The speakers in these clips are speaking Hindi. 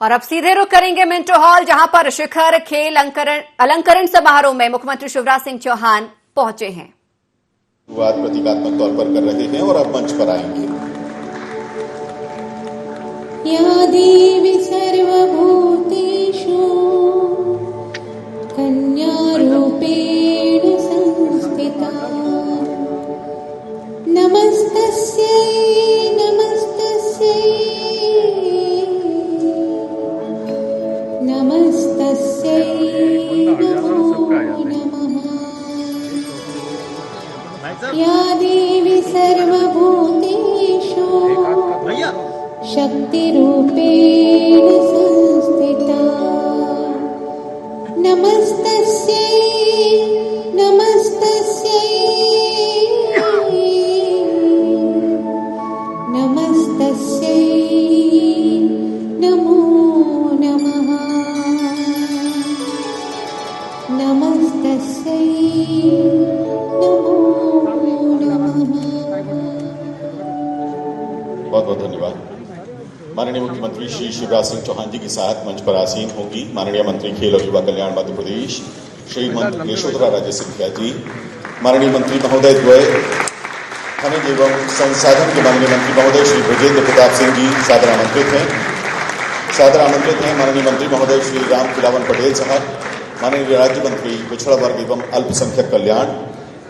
और अब सीधे रुख करेंगे मिंटो हॉल, जहां पर शिखर खेल अलंकरण समारोह में मुख्यमंत्री शिवराज सिंह चौहान पहुंचे हैं। शुरुआत प्रतीकात्मक तौर पर कर रहे हैं और अब मंच पर आएंगे। या देवी सर्वभूतेषु कन्यारूपेण संस्थिता नमस्तस्यै नमस्तस्यै नमस्तस्यै नमो नमः। या देवी सर्वभूतेषु शक्तिरूपेण संस्थिता नमस्तस्यै नमस्तस्यै नमस्तस्यै नमो नमः। नमस्तस्यै नमो नमः। बहुत बहुत धन्यवाद। माननीय मुख्यमंत्री श्री शिवराज सिंह चौहान जी के साथ मंच पर आसीन होंगी माननीय मंत्री खेल और युवा कल्याण मध्य प्रदेश श्रीमती यशोधरा राजे सिंधिया जी, माननीय मंत्री महोदय द्वय खनिज एवं संसाधन के माननीय मंत्री महोदय श्री ब्रजेंद्र प्रताप सिंह जी सादर आमंत्रित हैं। माननीय मंत्री महोदय श्री राम खिलावन पटेल साहब, माननीय राज्य मंत्री पिछड़ा वर्ग एवं अल्पसंख्यक कल्याण,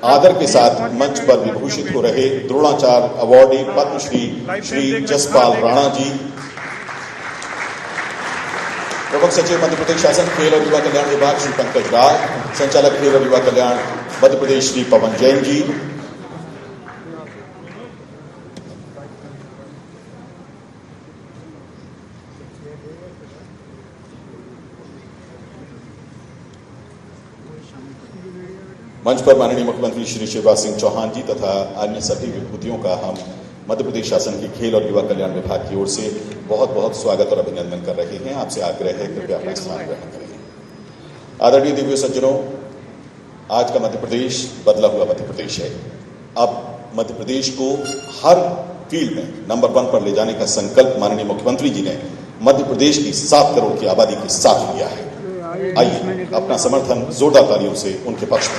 आदर के साथ मंच पर विभूषित हो रहे द्रोणाचार्य अवार्डी पद्मश्री श्री जसपाल राणा जी, प्रमुख सचिव मध्य प्रदेश शासन खेल और युवा कल्याण विभाग श्री पंकज राय, संचालक खेल और युवा कल्याण मध्य प्रदेश श्री पवन जैन जी, मंच पर माननीय मुख्यमंत्री श्री शिवराज सिंह चौहान जी तथा अन्य सभी विभूतियों का हम मध्य प्रदेश शासन के खेल और युवा कल्याण विभाग की ओर से बहुत बहुत स्वागत और अभिनंदन कर रहे हैं। आपसे आग्रह है कृपया अपना स्थान ग्रहण करें। आदरणीय दिव्य सज्जनों, आज का मध्य प्रदेश बदला हुआ मध्य प्रदेश है। अब मध्य प्रदेश को हर फील्ड में नंबर 1 पर ले जाने का संकल्प माननीय मुख्यमंत्री जी ने मध्य प्रदेश की 7 करोड़ की आबादी के साथ लिया है। आइए अपना समर्थन जोरदार तालियों से उनके पक्ष में।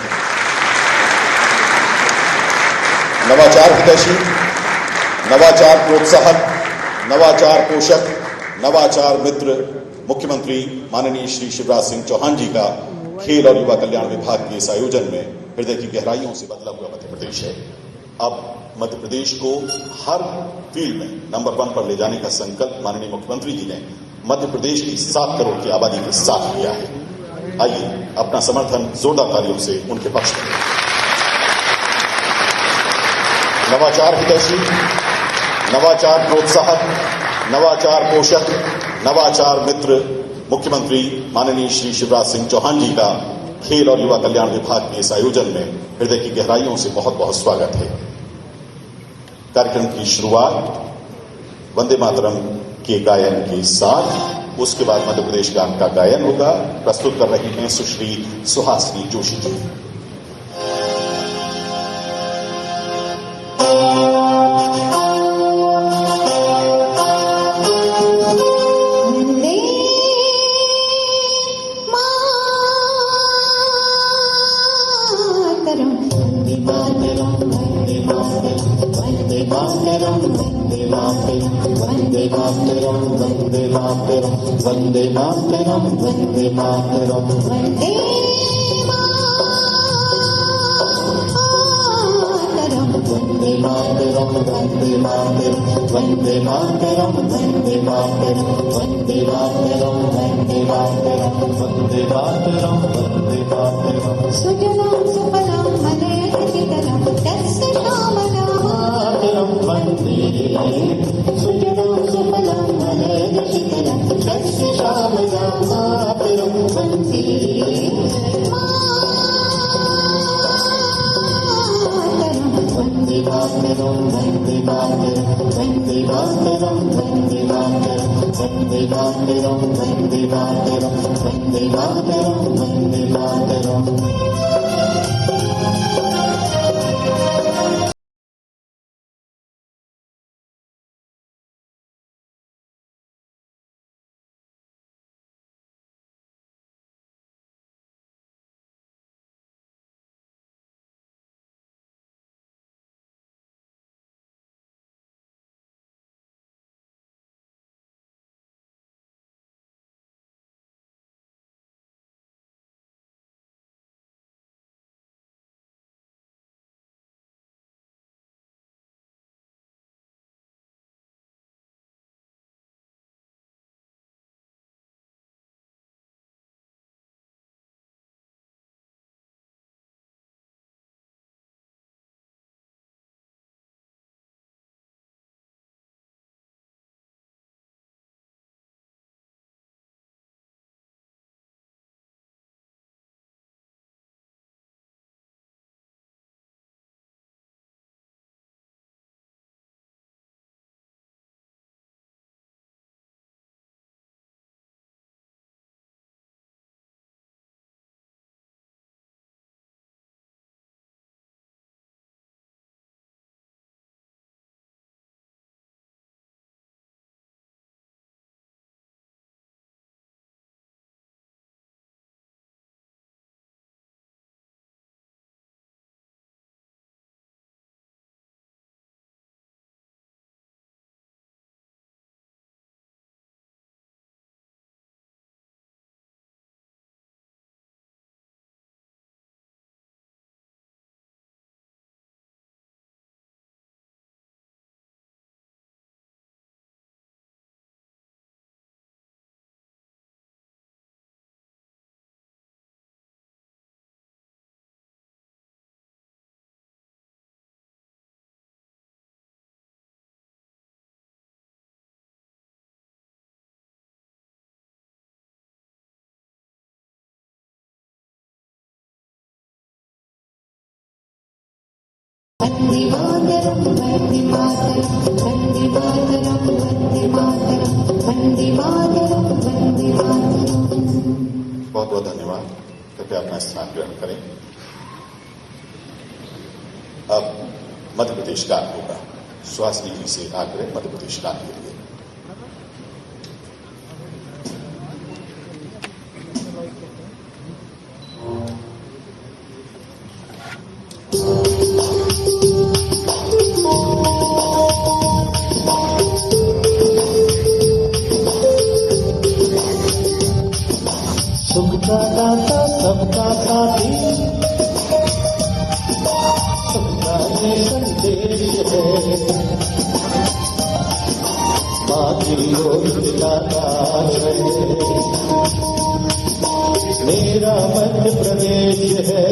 नवाचार हितैषी, नवाचार प्रोत्साहक, नवाचार पोषक, नवाचार मित्र मुख्यमंत्री माननीय श्री शिवराज सिंह चौहान जी का खेल और युवा कल्याण विभाग के इस आयोजन में हृदय की गहराइयों से बदला हुआ मध्य प्रदेश है। अब मध्य प्रदेश को हर फील्ड में नंबर 1 पर ले जाने का संकल्प माननीय मुख्यमंत्री जी ने मध्य प्रदेश की 7 करोड़ की आबादी के साथ लिया है। आइए अपना समर्थन जोरदार तालियों से उनके पक्ष में। नवाचार हितैषी, नवाचार प्रोत्साहक, नवाचार पोषक, नवाचार मित्र मुख्यमंत्री माननीय श्री शिवराज सिंह चौहान जी का खेल और युवा कल्याण विभाग के इस आयोजन में हृदय की गहराइयों से बहुत बहुत स्वागत है। कार्यक्रम की शुरुआत वंदे मातरम के गायन के साथ, उसके बाद मध्य प्रदेश गान का गायन होगा। प्रस्तुत कर रही हैं सुश्री सुहासिनी जोशी जी। वंदे मातरम वंदे मातरम वंदे मातरम वंदे मातरम वंदे मातरम वंदे मातरम वंदे मातरम वंदे मातरम वंदे मातरम वंदे मातरम वंदे मातरम वंदे मातरम सुजलां सुफलां मलयजशीतलां तस्य श्यामलां मातरम वंदे सुजलां सुफलां मलयजशीतलां तस्य श्यामलां मातरम वंदे वंदे मातरम वंदे मातरम वंदे मातरम वंदे मातरम वंदे मातरम वंदे मातरम वंदे मातरम वंदे मातरम। वन्दे मातरं वन्दे मातरं वन्दे मातरं वन्दे मातरं वन्दे मातरं वन्दे मातरं। बहुत बहुत धन्यवाद। कृपया अपना स्थान ग्रहण करें। अब मध्य प्रदेश गान होगा। सुहासिनी जी से आग्रह मध्य प्रदेश गान के लिए। सबका दाता सबका साथी सबका ये संदेश है बाकी लोग दिलाता है मेरा मध्य प्रदेश है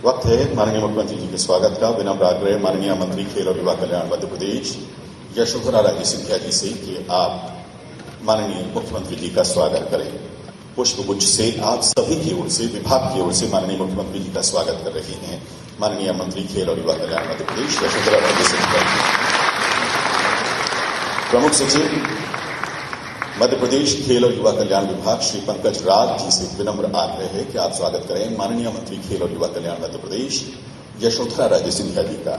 वक्त है माननीय मुख्यमंत्री जी के स्वागत का। विनम्र आग्रह माननीय मंत्री खेल और युवा कल्याण मध्य प्रदेश यशोधरा राजे सिंधिया जी से कि आप माननीय मुख्यमंत्री जी का स्वागत करें। पुष्पगुच्छ से आप सभी की ओर से, विभाग की ओर से माननीय मुख्यमंत्री जी का स्वागत कर रहे हैं माननीय मंत्री खेल और युवा कल्याण मध्य प्रदेश यशोधरा राजे सिंधिया जी। प्रमुख सचिव मध्य प्रदेश खेल और युवा कल्याण विभाग श्री पंकज राज जी से विनम्र आग्रह है कि आप स्वागत करें माननीय मंत्री खेल और युवा कल्याण मध्य प्रदेश यशोधरा राजे सिंधिया जी का।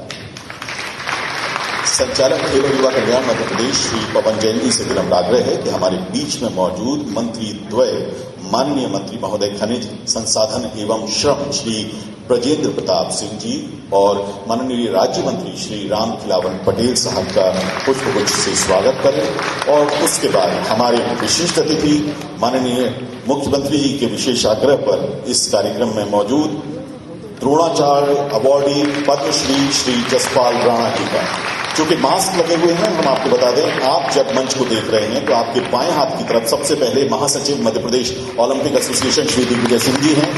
संचालक खेल और युवा कल्याण मध्य प्रदेश श्री पवन जैन जी से विनम्र आग्रह है कि हमारे बीच में मौजूद मंत्री द्वय माननीय मंत्री महोदय खनिज संसाधन एवं श्रम श्री ब्रजेंद्र प्रताप सिंह जी और माननीय राज्य मंत्री श्री राम खिलावन पटेल साहब का पुष्पगुच्छ से स्वागत करें। और उसके बाद हमारे विशिष्ट अतिथि माननीय मुख्यमंत्री जी के विशेष आग्रह पर इस कार्यक्रम में मौजूद द्रोणाचार्य अवार्डी पद्मश्री श्री जसपाल राणा जी का चूंकि मास्क लगे हुए हैं, हम आपको बता दें, आप जब मंच को देख रहे हैं तो आपके बाएं हाथ की तरफ सबसे पहले महासचिव मध्य प्रदेश ओलंपिक एसोसिएशन श्री दिग्विजय सिंह जी हैं।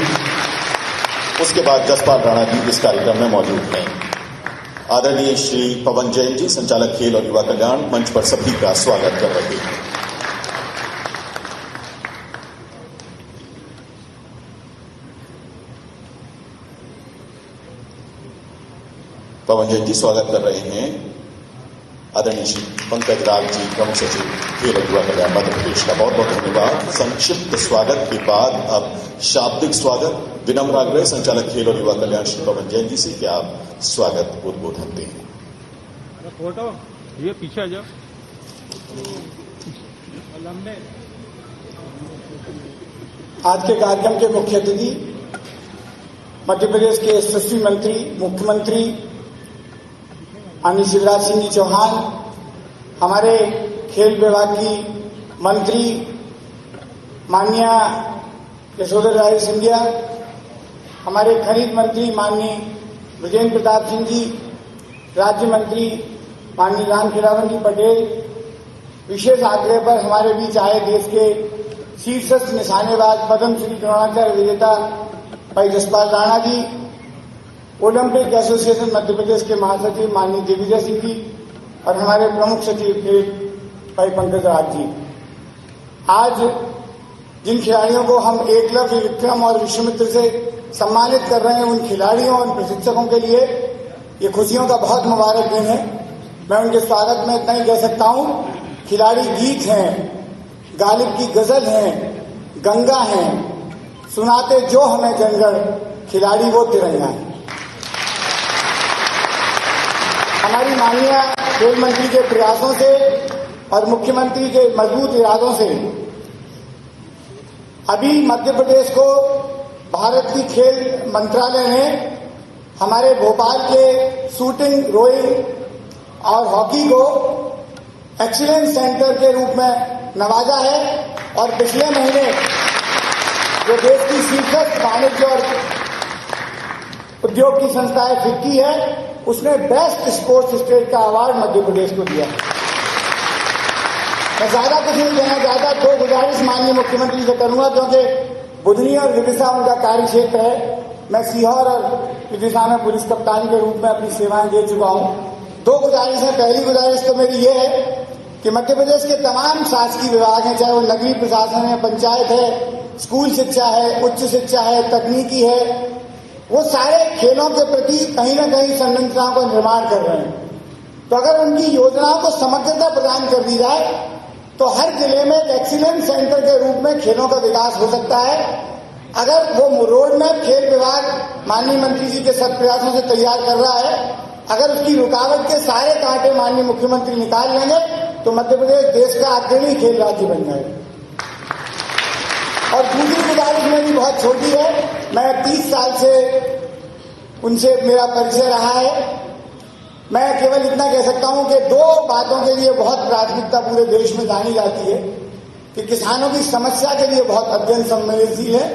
उसके बाद जसपाल राणा जी इस कार्यक्रम में मौजूद हैं। आदरणीय श्री पवन जैन जी, संचालक खेल और युवा कल्याण, मंच पर सभी का स्वागत कर रहे हैं। पवन जैन जी स्वागत कर रहे हैं। आदरणीय श्री पंकज राग जी, प्रमुख सचिव खेल और युवा कल्याण मध्य प्रदेश का बहुत बहुत धन्यवाद। संक्षिप्त स्वागत के बाद अब शाब्दिक स्वागत, विनम्र आग्रह संचालक खेल और युवा कल्याण श्री पवन जैन जी से कि आप स्वागत उद्बोधन दें। फोटो ये पीछे आ जाओ। आज के कार्यक्रम के मुख्य अतिथि मध्य प्रदेश के यशस्वी मंत्री, मुख्यमंत्री माननीय शिवराज सिंह जी चौहान, हमारे खेल विभाग की मंत्री माननीय यशोधरा राजे सिंधिया, हमारे खनिज मंत्री माननीय विजेंद्र प्रताप सिंह जी, राज्य मंत्री माननीय राम खिलावन जी पटेल, विशेष आग्रह पर हमारे बीच आए देश के शीर्षस्थ निशानेबाज पद्म श्री द्रोणाचार्य विजेता भाई जसपाल राणा जी, ओलंपिक एसोसिएशन मध्य प्रदेश के महासचिव माननीय दिग्विजय सिंह जी और हमारे प्रमुख सचिव खेल भाई पंकज राग जी। आज जिन खिलाड़ियों को हम एकलव्य, विक्रम और विश्वामित्र से सम्मानित कर रहे हैं, उन खिलाड़ियों और प्रशिक्षकों के लिए ये खुशियों का बहुत मुबारक दिन है। मैं उनके स्वागत में इतना ही कह सकता हूं, खिलाड़ी गीत हैं, गालिब की गजल हैं, गंगा हैं, सुनाते जो हमें जंगल, खिलाड़ी वो तिरंगा है। हमारी माननीय खेल मंत्री के प्रयासों से और मुख्यमंत्री के मजबूत इरादों से अभी मध्य प्रदेश को भारत की खेल मंत्रालय ने हमारे भोपाल के शूटिंग, रोइंग और हॉकी को एक्सीलेंस सेंटर के रूप में नवाजा है और पिछले महीने जो देश की शीर्षस्थ वाणिज्य और उद्योग की संस्था है फिक्की है, उसने बेस्ट स्पोर्ट्स स्टेट का अवार्ड मध्य प्रदेश को दिया। मैं ज्यादा कुछ नहीं कहना चाहता, दो गुजारिश माननीय मुख्यमंत्री से करूंगा क्योंकि बुधनी और विदिशा उनका कार्य क्षेत्र है। मैं सीहोर और विदिशा में पुलिस कप्तान के रूप में अपनी सेवाएं दे चुका हूं। दो गुजारिश है। पहली गुजारिश तो मेरी ये है कि मध्य प्रदेश के तमाम शासकीय विभाग हैं, चाहे वो नगरीय प्रशासन है, पंचायत है, स्कूल शिक्षा है, उच्च शिक्षा है, तकनीकी है, वो सारे खेलों के प्रति कहीं न कहीं संरचनाओं का निर्माण कर रहे हैं। तो अगर उनकी योजनाओं को समग्रता प्रदान कर दी जाए तो हर जिले में एक एक्सीलेंस सेंटर के रूप में खेलों का विकास हो सकता है। अगर वो रोड मैप खेल विभाग माननीय मंत्री जी के सत प्रयासों से तैयार कर रहा है, अगर उसकी रुकावट के सारे कांटे माननीय मुख्यमंत्री निकाल लेंगे तो मध्य प्रदेश देश का अग्रणी खेल राज्य बन जाएगा। और दूसरी गुजारिश मेरी बहुत छोटी है। मैं 30 साल से उनसे मेरा परिचय रहा है। मैं केवल इतना कह सकता हूं कि दो बातों के लिए बहुत प्राथमिकता पूरे देश में जानी जाती है कि किसानों की समस्या के लिए बहुत अध्ययन संवेदनशील है।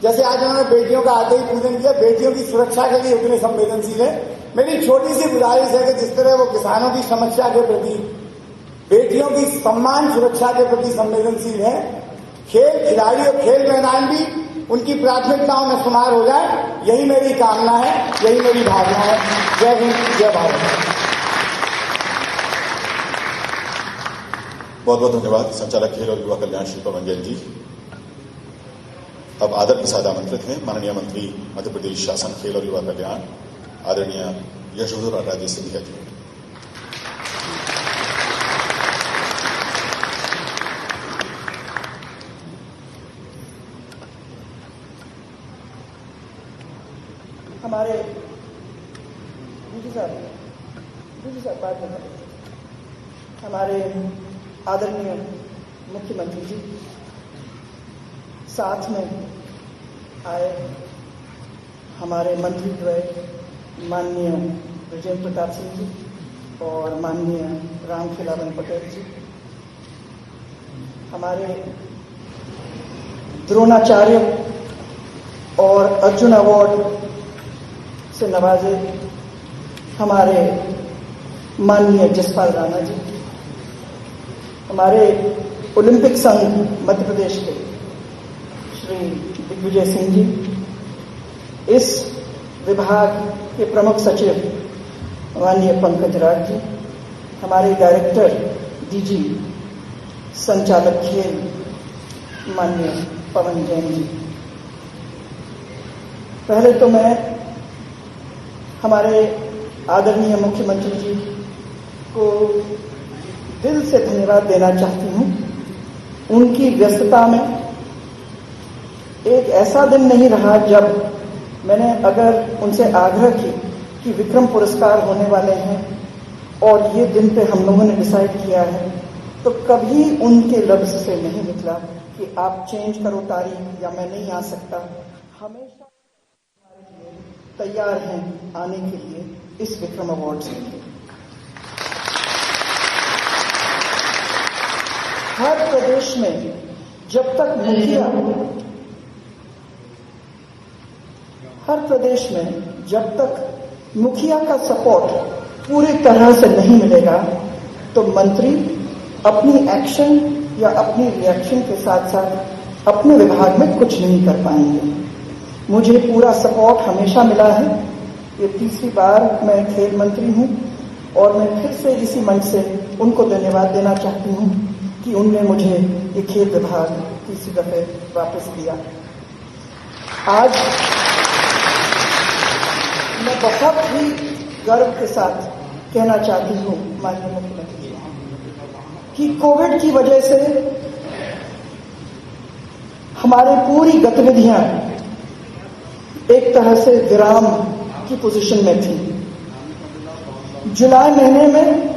जैसे आज उन्होंने बेटियों का आते ही पूजन किया, बेटियों की सुरक्षा के लिए उतने संवेदनशील है। मेरी छोटी सी गुजारिश है कि जिस तरह वो किसानों की समस्या के प्रति, बेटियों की सम्मान सुरक्षा के प्रति संवेदनशील है, खेल खिलाड़ी और खेल मैदान भी उनकी प्राथमिकताओं में शुमार हो जाए, यही मेरी कामना है, यही मेरी भावना है। जय हिंद, जय भारत। बहुत बहुत धन्यवाद संचालक खेल और युवा कल्याण श्री पवन जैन जी। अब आदर के साथ आमंत्रित हैं माननीय मंत्री मध्य प्रदेश शासन खेल और युवा कल्याण आदरणीय यशोधरा राजे सिंधिया जी। हमारे हमारे आदरणीय मुख्यमंत्री जी, साथ में आए हमारे मंत्री द्वय माननीय विजेंद्र प्रताप सिंह जी और माननीय राम खिलावन पटेल जी, हमारे द्रोणाचार्य और अर्जुन अवार्ड से नवाजे हमारे माननीय जसपाल राणा जी, हमारे ओलंपिक संघ मध्य प्रदेश के श्री दिग्विजय सिंह जी, इस विभाग के प्रमुख सचिव माननीय पंकज राज जी, हमारे डायरेक्टर डीजी संचालक खेल माननीय पवन जैन जी। पहले तो मैं हमारे आदरणीय मुख्यमंत्री जी को दिल से धन्यवाद देना चाहती हूं। उनकी व्यस्तता में एक ऐसा दिन नहीं रहा जब मैंने अगर उनसे आग्रह की कि विक्रम पुरस्कार होने वाले हैं और ये दिन पे हम लोगों ने डिसाइड किया है, तो कभी उनके लफ्ज से नहीं निकला कि आप चेंज करो तारीख या मैं नहीं आ सकता। हमेशा तैयार हैं आने के लिए इस विक्रम अवार्ड के लिए। हर प्रदेश में जब तक मुखिया का सपोर्ट पूरी तरह से नहीं मिलेगा तो मंत्री अपनी एक्शन या अपनी रिएक्शन के साथ साथ अपने विभाग में कुछ नहीं कर पाएंगे। मुझे पूरा सपोर्ट हमेशा मिला है। ये तीसरी बार मैं खेल मंत्री हूं और मैं फिर से इसी मंच से उनको धन्यवाद देना चाहती हूं कि उनने मुझे ये खेल विभाग तीसरी दफे वापस दिया। आज मैं बहुत ही गर्व के साथ कहना चाहती हूं माननीय मुख्यमंत्री जी कि कोविड की वजह से हमारी पूरी गतिविधियां एक तरह से विराम की पोजीशन में थी। जुलाई महीने में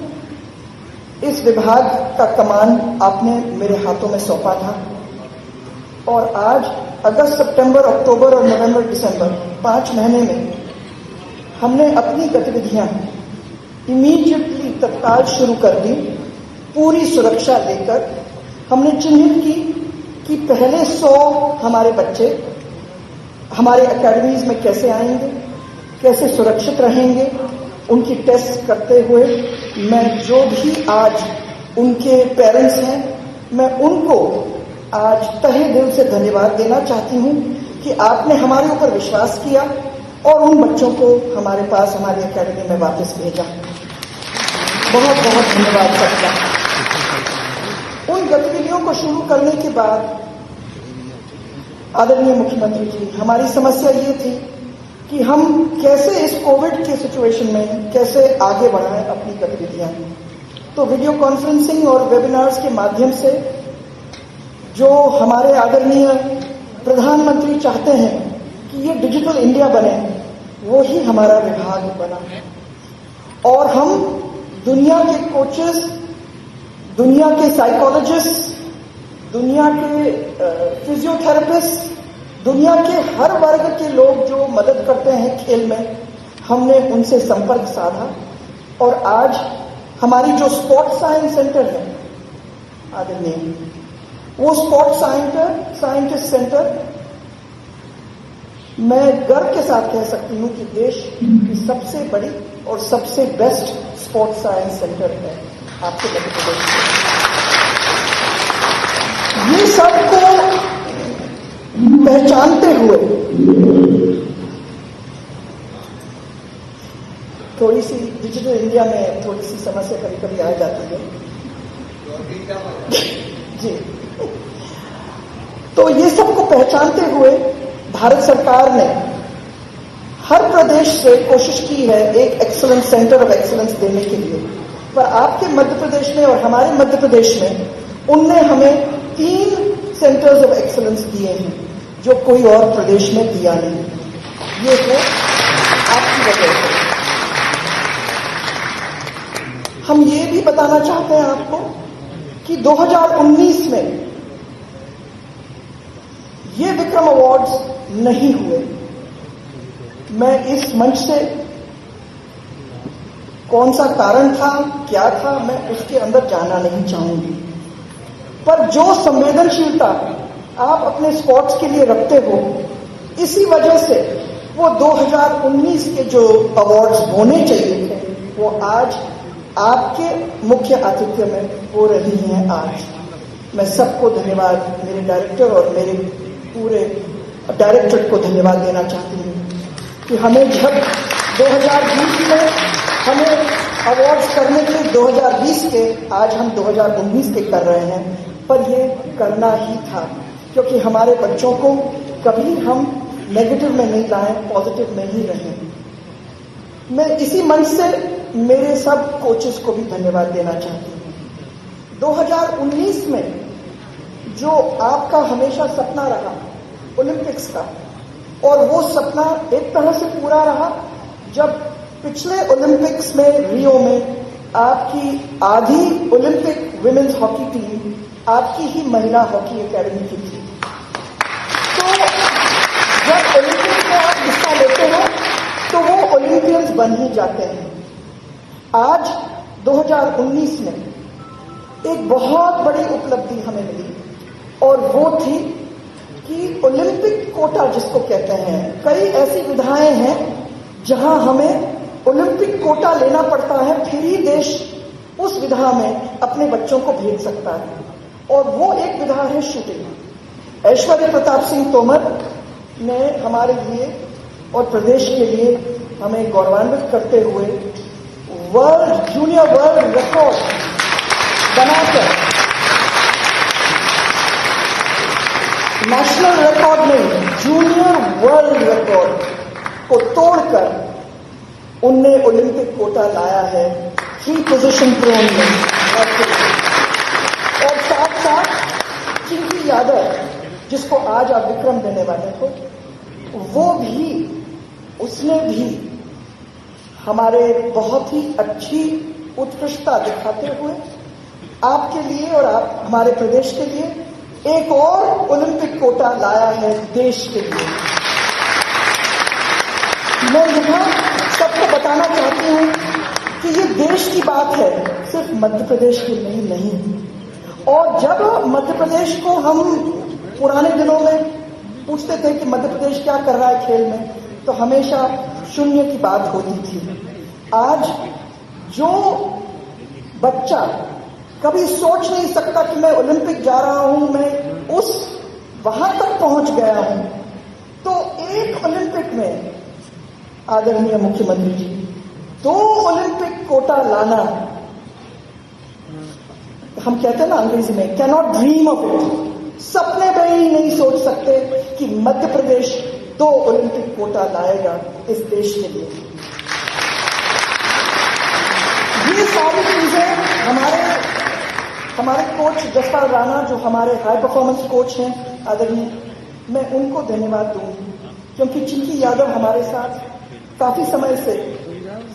इस विभाग का कमान आपने मेरे हाथों में सौंपा था और आज अगस्त, सितंबर, अक्टूबर और नवंबर, दिसंबर 5 महीने में हमने अपनी गतिविधियां इमीडिएटली तत्काल शुरू कर दी। पूरी सुरक्षा लेकर हमने चिन्हित की कि पहले 100 हमारे बच्चे हमारे एकेडमीज में कैसे आएंगे, कैसे सुरक्षित रहेंगे, उनकी टेस्ट करते हुए मैं जो भी आज उनके पेरेंट्स हैं, मैं उनको आज तहे दिल से धन्यवाद देना चाहती हूं कि आपने हमारे ऊपर विश्वास किया और उन बच्चों को हमारे पास हमारी एकेडमी में वापस भेजा। बहुत बहुत धन्यवाद सबका। उन गतिविधियों को शुरू करने के बाद आदरणीय मुख्यमंत्री जी, हमारी समस्या ये थी कि हम कैसे इस कोविड के सिचुएशन में कैसे आगे बढ़ाएं अपनी गतिविधियां। तो वीडियो कॉन्फ्रेंसिंग और वेबिनार्स के माध्यम से जो हमारे आदरणीय प्रधानमंत्री चाहते हैं कि ये डिजिटल इंडिया बने, वो ही हमारा विभाग बना। और हम दुनिया के कोचेस, दुनिया के साइकोलॉजिस्ट, दुनिया के फिजियोथेरेपिस्ट, दुनिया के हर वर्ग के लोग जो मदद करते हैं खेल में, हमने उनसे संपर्क साधा और आज हमारी जो स्पोर्ट्स साइंस सेंटर है आदरणीय, वो स्पोर्ट्स साइंटिस्ट सेंटर मैं गर्व के साथ कह सकती हूं कि देश की सबसे बड़ी और सबसे बेस्ट स्पोर्ट्स साइंस सेंटर है आपके मध्य प्रदेश में। ये सबको पहचानते हुए थोड़ी सी डिजिटल इंडिया में थोड़ी सी समस्या कभी कभी आ जाती है जी। तो ये सबको पहचानते हुए भारत सरकार ने हर प्रदेश से कोशिश की है एक एक्सीलेंस सेंटर ऑफ एक्सीलेंस देने के लिए, पर आपके मध्य प्रदेश में और हमारे मध्य प्रदेश में उनने हमें 3 सेंटर्स ऑफ एक्सीलेंस दिए हैं जो कोई और प्रदेश में दिया नहीं। ये है आपकी वजह से। हम ये भी बताना चाहते हैं आपको कि 2019 में ये विक्रम अवार्ड्स नहीं हुए। मैं इस मंच से कौन सा कारण था, क्या था, मैं उसके अंदर जाना नहीं चाहूंगी, पर जो संवेदनशीलता आप अपने स्पोर्ट्स के लिए रखते हो, इसी वजह से वो 2019 के जो अवार्ड्स होने चाहिए थे वो आज आपके मुख्य आतिथ्य में हो रही हैं आज। मैं सबको धन्यवाद, मेरे डायरेक्टर और मेरे पूरे डायरेक्टरेट को धन्यवाद देना चाहती हूँ कि हमें जब 2020 में हमें अवार्ड्स करने थे 2020 के, आज हम 2019 के कर रहे हैं, पर ये करना ही था क्योंकि हमारे बच्चों को कभी हम नेगेटिव में नहीं लाए, पॉजिटिव में ही रहे। मैं इसी मंच से मेरे सब कोचेस को भी धन्यवाद देना चाहती हूँ। 2019 में जो आपका हमेशा सपना रहा ओलंपिक्स का, और वो सपना एक तरह से पूरा रहा जब पिछले ओलंपिक्स में रियो में आपकी आधी ओलंपिक विमेन्स हॉकी टीम आपकी ही महिला हॉकी एकेडमी की थी। तो जब ओलंपिक्स में आप हिस्सा लेते हैं तो वो ओलंपियंस बन ही जाते हैं। आज 2019 में एक बहुत बड़ी उपलब्धि हमें मिली और वो थी कि ओलंपिक कोटा जिसको कहते हैं, कई ऐसी विधाएं हैं जहां हमें ओलंपिक कोटा लेना पड़ता है, फिर ही देश उस विधा में अपने बच्चों को भेज सकता है, और वो एक विधा है शूटिंग। ऐश्वर्य प्रताप सिंह तोमर ने हमारे लिए और प्रदेश के लिए हमें गौरवान्वित करते हुए जूनियर वर्ल्ड रिकॉर्ड बनाकर, नेशनल रिकॉर्ड नहीं, जूनियर वर्ल्ड रिकॉर्ड को तोड़कर उनने ओलंपिक कोटा लाया है 3 पोजीशन प्रोन में। और साथ साथ चिंकी यादव जिसको आज आप विक्रम देने वाले थे, वो भी, उसने भी हमारे बहुत ही अच्छी उत्कृष्टता दिखाते हुए आपके लिए और आप हमारे प्रदेश के लिए एक और ओलंपिक कोटा लाया है देश के लिए। मैं यहाँ सबको बताना चाहती हूँ कि ये देश की बात है, सिर्फ मध्य प्रदेश की नहीं। और जब मध्य प्रदेश को हम पुराने दिनों में पूछते थे कि मध्य प्रदेश क्या कर रहा है खेल में, तो हमेशा शून्य की बात होती थी। आज जो बच्चा कभी सोच नहीं सकता कि मैं ओलंपिक जा रहा हूं, मैं वहां तक पहुंच गया हूं, तो एक ओलंपिक में आदरणीय मुख्यमंत्री जी 2 ओलंपिक कोटा लाना, हम कहते हैं ना अंग्रेजी में, can not dream of it, सपने में ही नहीं सोच सकते कि मध्य प्रदेश 2 ओलंपिक कोटा लाएगा इस देश के लिए। ये सारी चीजें हमारे कोच जसपाल राणा, जो हमारे हाई परफॉर्मेंस कोच हैं आदरणीय, मैं उनको धन्यवाद दूंगी क्योंकि चिंकी यादव हमारे साथ काफी समय से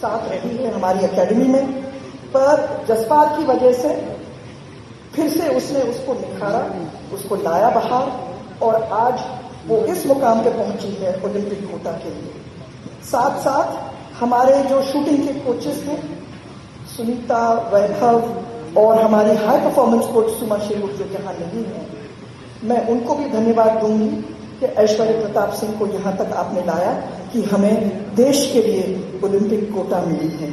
साथ रही है हमारी एकेडमी में, पर जसपाल की वजह से फिर से उसने उसको निखारा, उसको लाया बाहर, और आज वो इस मुकाम पे पहुंची है ओलंपिक कोटा के लिए। साथ साथ हमारे जो शूटिंग के कोचेस हैं, सुनीता, वैभव, और हमारी हाई परफॉर्मेंस कोच सुमा शेरुर जो यहाँ नहीं है, मैं उनको भी धन्यवाद दूंगी कि ऐश्वर्य प्रताप सिंह को यहाँ तक आपने लाया कि हमें देश के लिए ओलंपिक कोटा मिली है।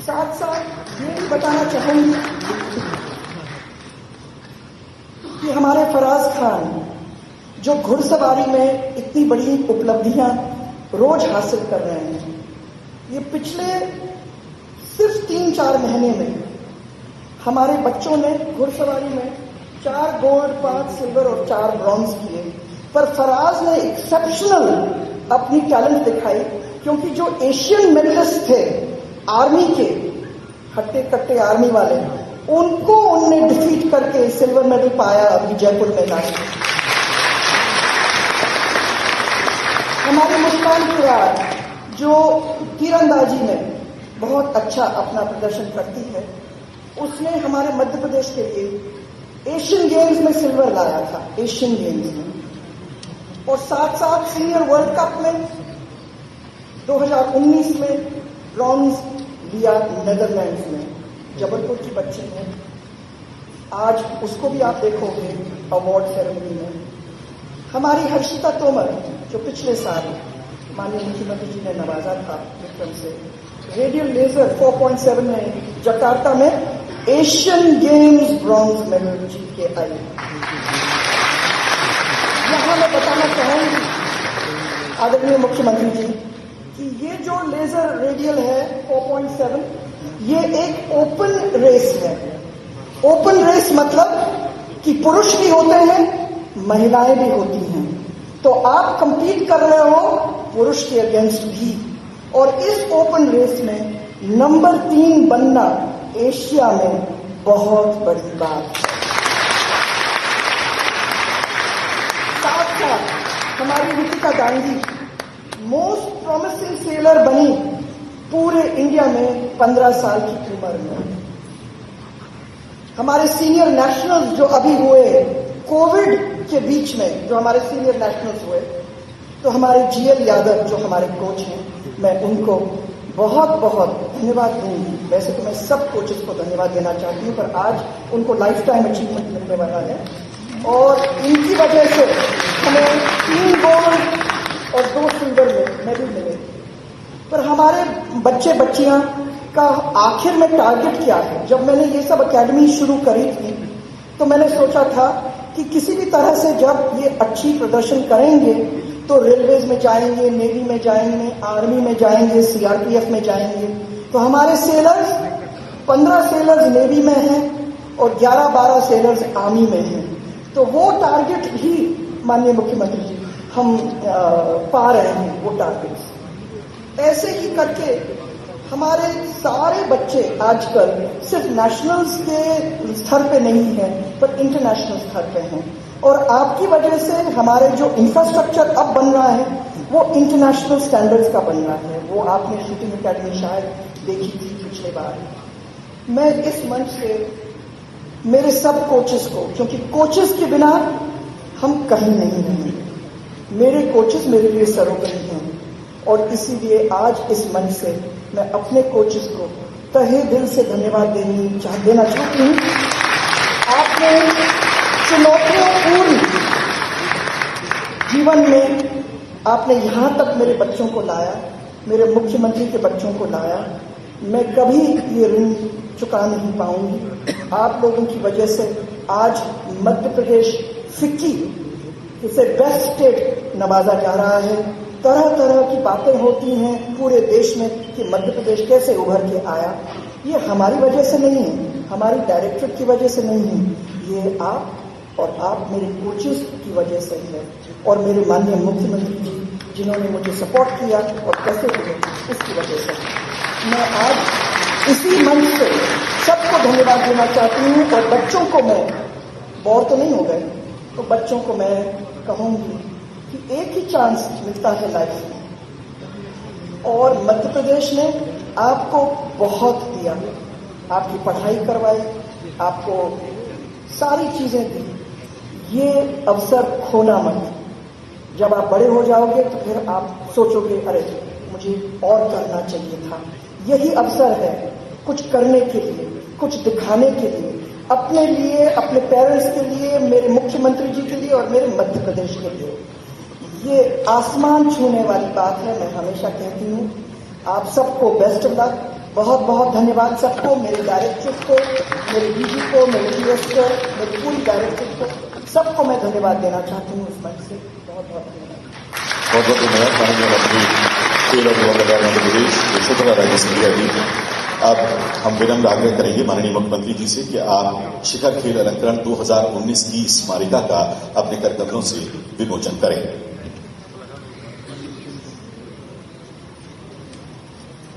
साथ साथ ये भी बताना चाहूंगी कि हमारे फराज खान जो घुड़सवारी में इतनी बड़ी उपलब्धियां रोज हासिल कर रहे हैं, ये पिछले सिर्फ 3-4 महीने में हमारे बच्चों ने घुड़सवारी में 4 गोल्ड, 5 सिल्वर और 4 ब्रॉन्ज किए, पर फराज ने एक्सेप्शनल अपनी टैलेंट दिखाई क्योंकि जो एशियन मेडलिस्ट थे आर्मी के, हट्टे कट्टे आर्मी वाले, उनको उनने डिफीट करके सिल्वर मेडल पाया अभी जयपुर में जाकर। हमारी मुस्कान किरार जो तीरंदाजी में बहुत अच्छा अपना प्रदर्शन करती है, उसने हमारे मध्य प्रदेश के लिए एशियन गेम्स में सिल्वर लाया था, एशियन गेम्स में, और साथ साथ सीनियर वर्ल्ड कप में 2019 में ब्रॉन्ज लिया नेदरलैंड्स में। जबलपुर की बच्ची है, आज उसको भी आप देखोगे अवार्ड सेरेमनी में। हमारी हर्षिता तोमर जो पिछले साल माननीय मुख्यमंत्री जी ने नवाजा था विक्रम से, रेडियल लेजर 4.7 में जकार्ता में एशियन गेम्स ब्रॉन्ज मेडल जीत के आई। यहां मैं बताना चाहूंगी आदरणीय मुख्यमंत्री जी कि ये जो लेजर रेडियल है 4.7, ये एक ओपन रेस है। ओपन रेस मतलब कि पुरुष भी होते हैं, महिलाएं भी होती हैं। तो आप कंपीट कर रहे हो पुरुष के अगेंस्ट भी, और इस ओपन रेस में नंबर 3 बनना एशिया में बहुत बड़ी बात है। साथ साथ हमारी Ritika Gandhi most promising seller बनी पूरे इंडिया में 15 साल की उम्र में। हमारे सीनियर नेशनल्स जो अभी हुए कोविड के बीच में, जो हमारे सीनियर नेशनल्स हुए, तो हमारे जीएल यादव जो हमारे कोच हैं, मैं उनको बहुत बहुत धन्यवाद दूंगी। वैसे तो मैं सब कोचेस को धन्यवाद देना चाहती हूँ, पर आज उनको लाइफ टाइम अचीवमेंट मिलने वाला है, और इनकी वजह से हमें 3 गोल्ड और 2 सिल्वर मेडल मिले। पर हमारे बच्चे बच्चियां का आखिर में टारगेट क्या है? जब मैंने ये सब एकेडमी शुरू करी थी तो मैंने सोचा था कि किसी भी तरह से जब ये अच्छी प्रदर्शन करेंगे तो रेलवेज में जाएंगे, नेवी में जाएंगे, आर्मी में जाएंगे, सीआरपीएफ में जाएंगे। तो हमारे सेलर्स 15 सेलर्स नेवी में हैं और 11-12 सेलर्स आर्मी में हैं। तो वो टारगेट भी माननीय मुख्यमंत्री जी हम पा रहे हैं वो टारगेट्स। ऐसे ही करके हमारे सारे बच्चे आजकल सिर्फ नेशनल्स के स्तर पे नहीं हैं, पर इंटरनेशनल स्तर पे हैं। और आपकी वजह से हमारे जो इंफ्रास्ट्रक्चर अब बन रहा है वो इंटरनेशनल स्टैंडर्ड्स का बन रहा है। वो आपने शूटिंग एकेडमी शायद देखी थी पिछले बार। मैं इस मंच से मेरे सब कोचेस को, क्योंकि कोचेस के बिना हम कहीं नहीं रहेंगे, मेरे कोचेस मेरे लिए सर्वोपरि हैं, और इसीलिए आज इस मंच से मैं अपने कोचेस को तहे दिल से धन्यवाद देना चाहती हूँ। आपने चुनौतियों जीवन में आपने यहां तक मेरे बच्चों को लाया, मेरे मुख्यमंत्री के बच्चों को लाया। मैं कभी ये ऋण चुका नहीं पाऊंगी। आप लोगों की वजह से आज मध्य प्रदेश फिक्की इसे बेस्ट स्टेट नवाजा जा रहा है। तरह तरह की बातें होती हैं पूरे देश में कि मध्य प्रदेश कैसे उभर के आया। ये हमारी वजह से नहीं है, हमारी डायरेक्टरेट की वजह से नहीं है, ये आप और आप मेरे कोचेस की वजह से है, और मेरे माननीय मुख्यमंत्री जी जिन्होंने मुझे सपोर्ट किया और कैसे किया, इसकी वजह से मैं आज इसी मंच से सबको धन्यवाद देना चाहती हूँ। और बच्चों को मैं, बोर तो नहीं हो गए, तो बच्चों को मैं कहूंगी कि एक ही चांस मिलता है लाइफ में, और मध्य प्रदेश ने आपको बहुत दिया, आपकी पढ़ाई करवाई, आपको सारी चीजें दी। ये अवसर खोना मत। जब आप बड़े हो जाओगे तो फिर आप सोचोगे अरे मुझे और करना चाहिए था। यही अवसर है कुछ करने के लिए, कुछ दिखाने के लिए, अपने लिए, अपने पेरेंट्स के लिए, मेरे मुख्यमंत्री जी के लिए और मेरे मध्य प्रदेश के लिए। ये आसमान छूने वाली बात है। मैं हमेशा कहती हूँ आप सबको बेस्ट ऑफ लक। बहुत बहुत धन्यवाद सबको, मेरे डायरेक्टर को, मेरे डीजी को, मेरे डीएस को, मेरे पूरी डायरेक्टर को, सबको मैं धन्यवाद देना चाहती हूँ इस मंच से। बहुत बहुत धन्यवाद। बहुत बहुत धन्यवाद माननीय मंत्री खेल और युवा कल्याण मध्य प्रदेश यशोधरा राजे सिंधिया जी। अब हम विनम्र आग्रह करेंगे माननीय मुख्यमंत्री जी से कि आप शिखर खेल अलंकरण 2019 की स्मारिका का अपने करकमलों से विमोचन करें।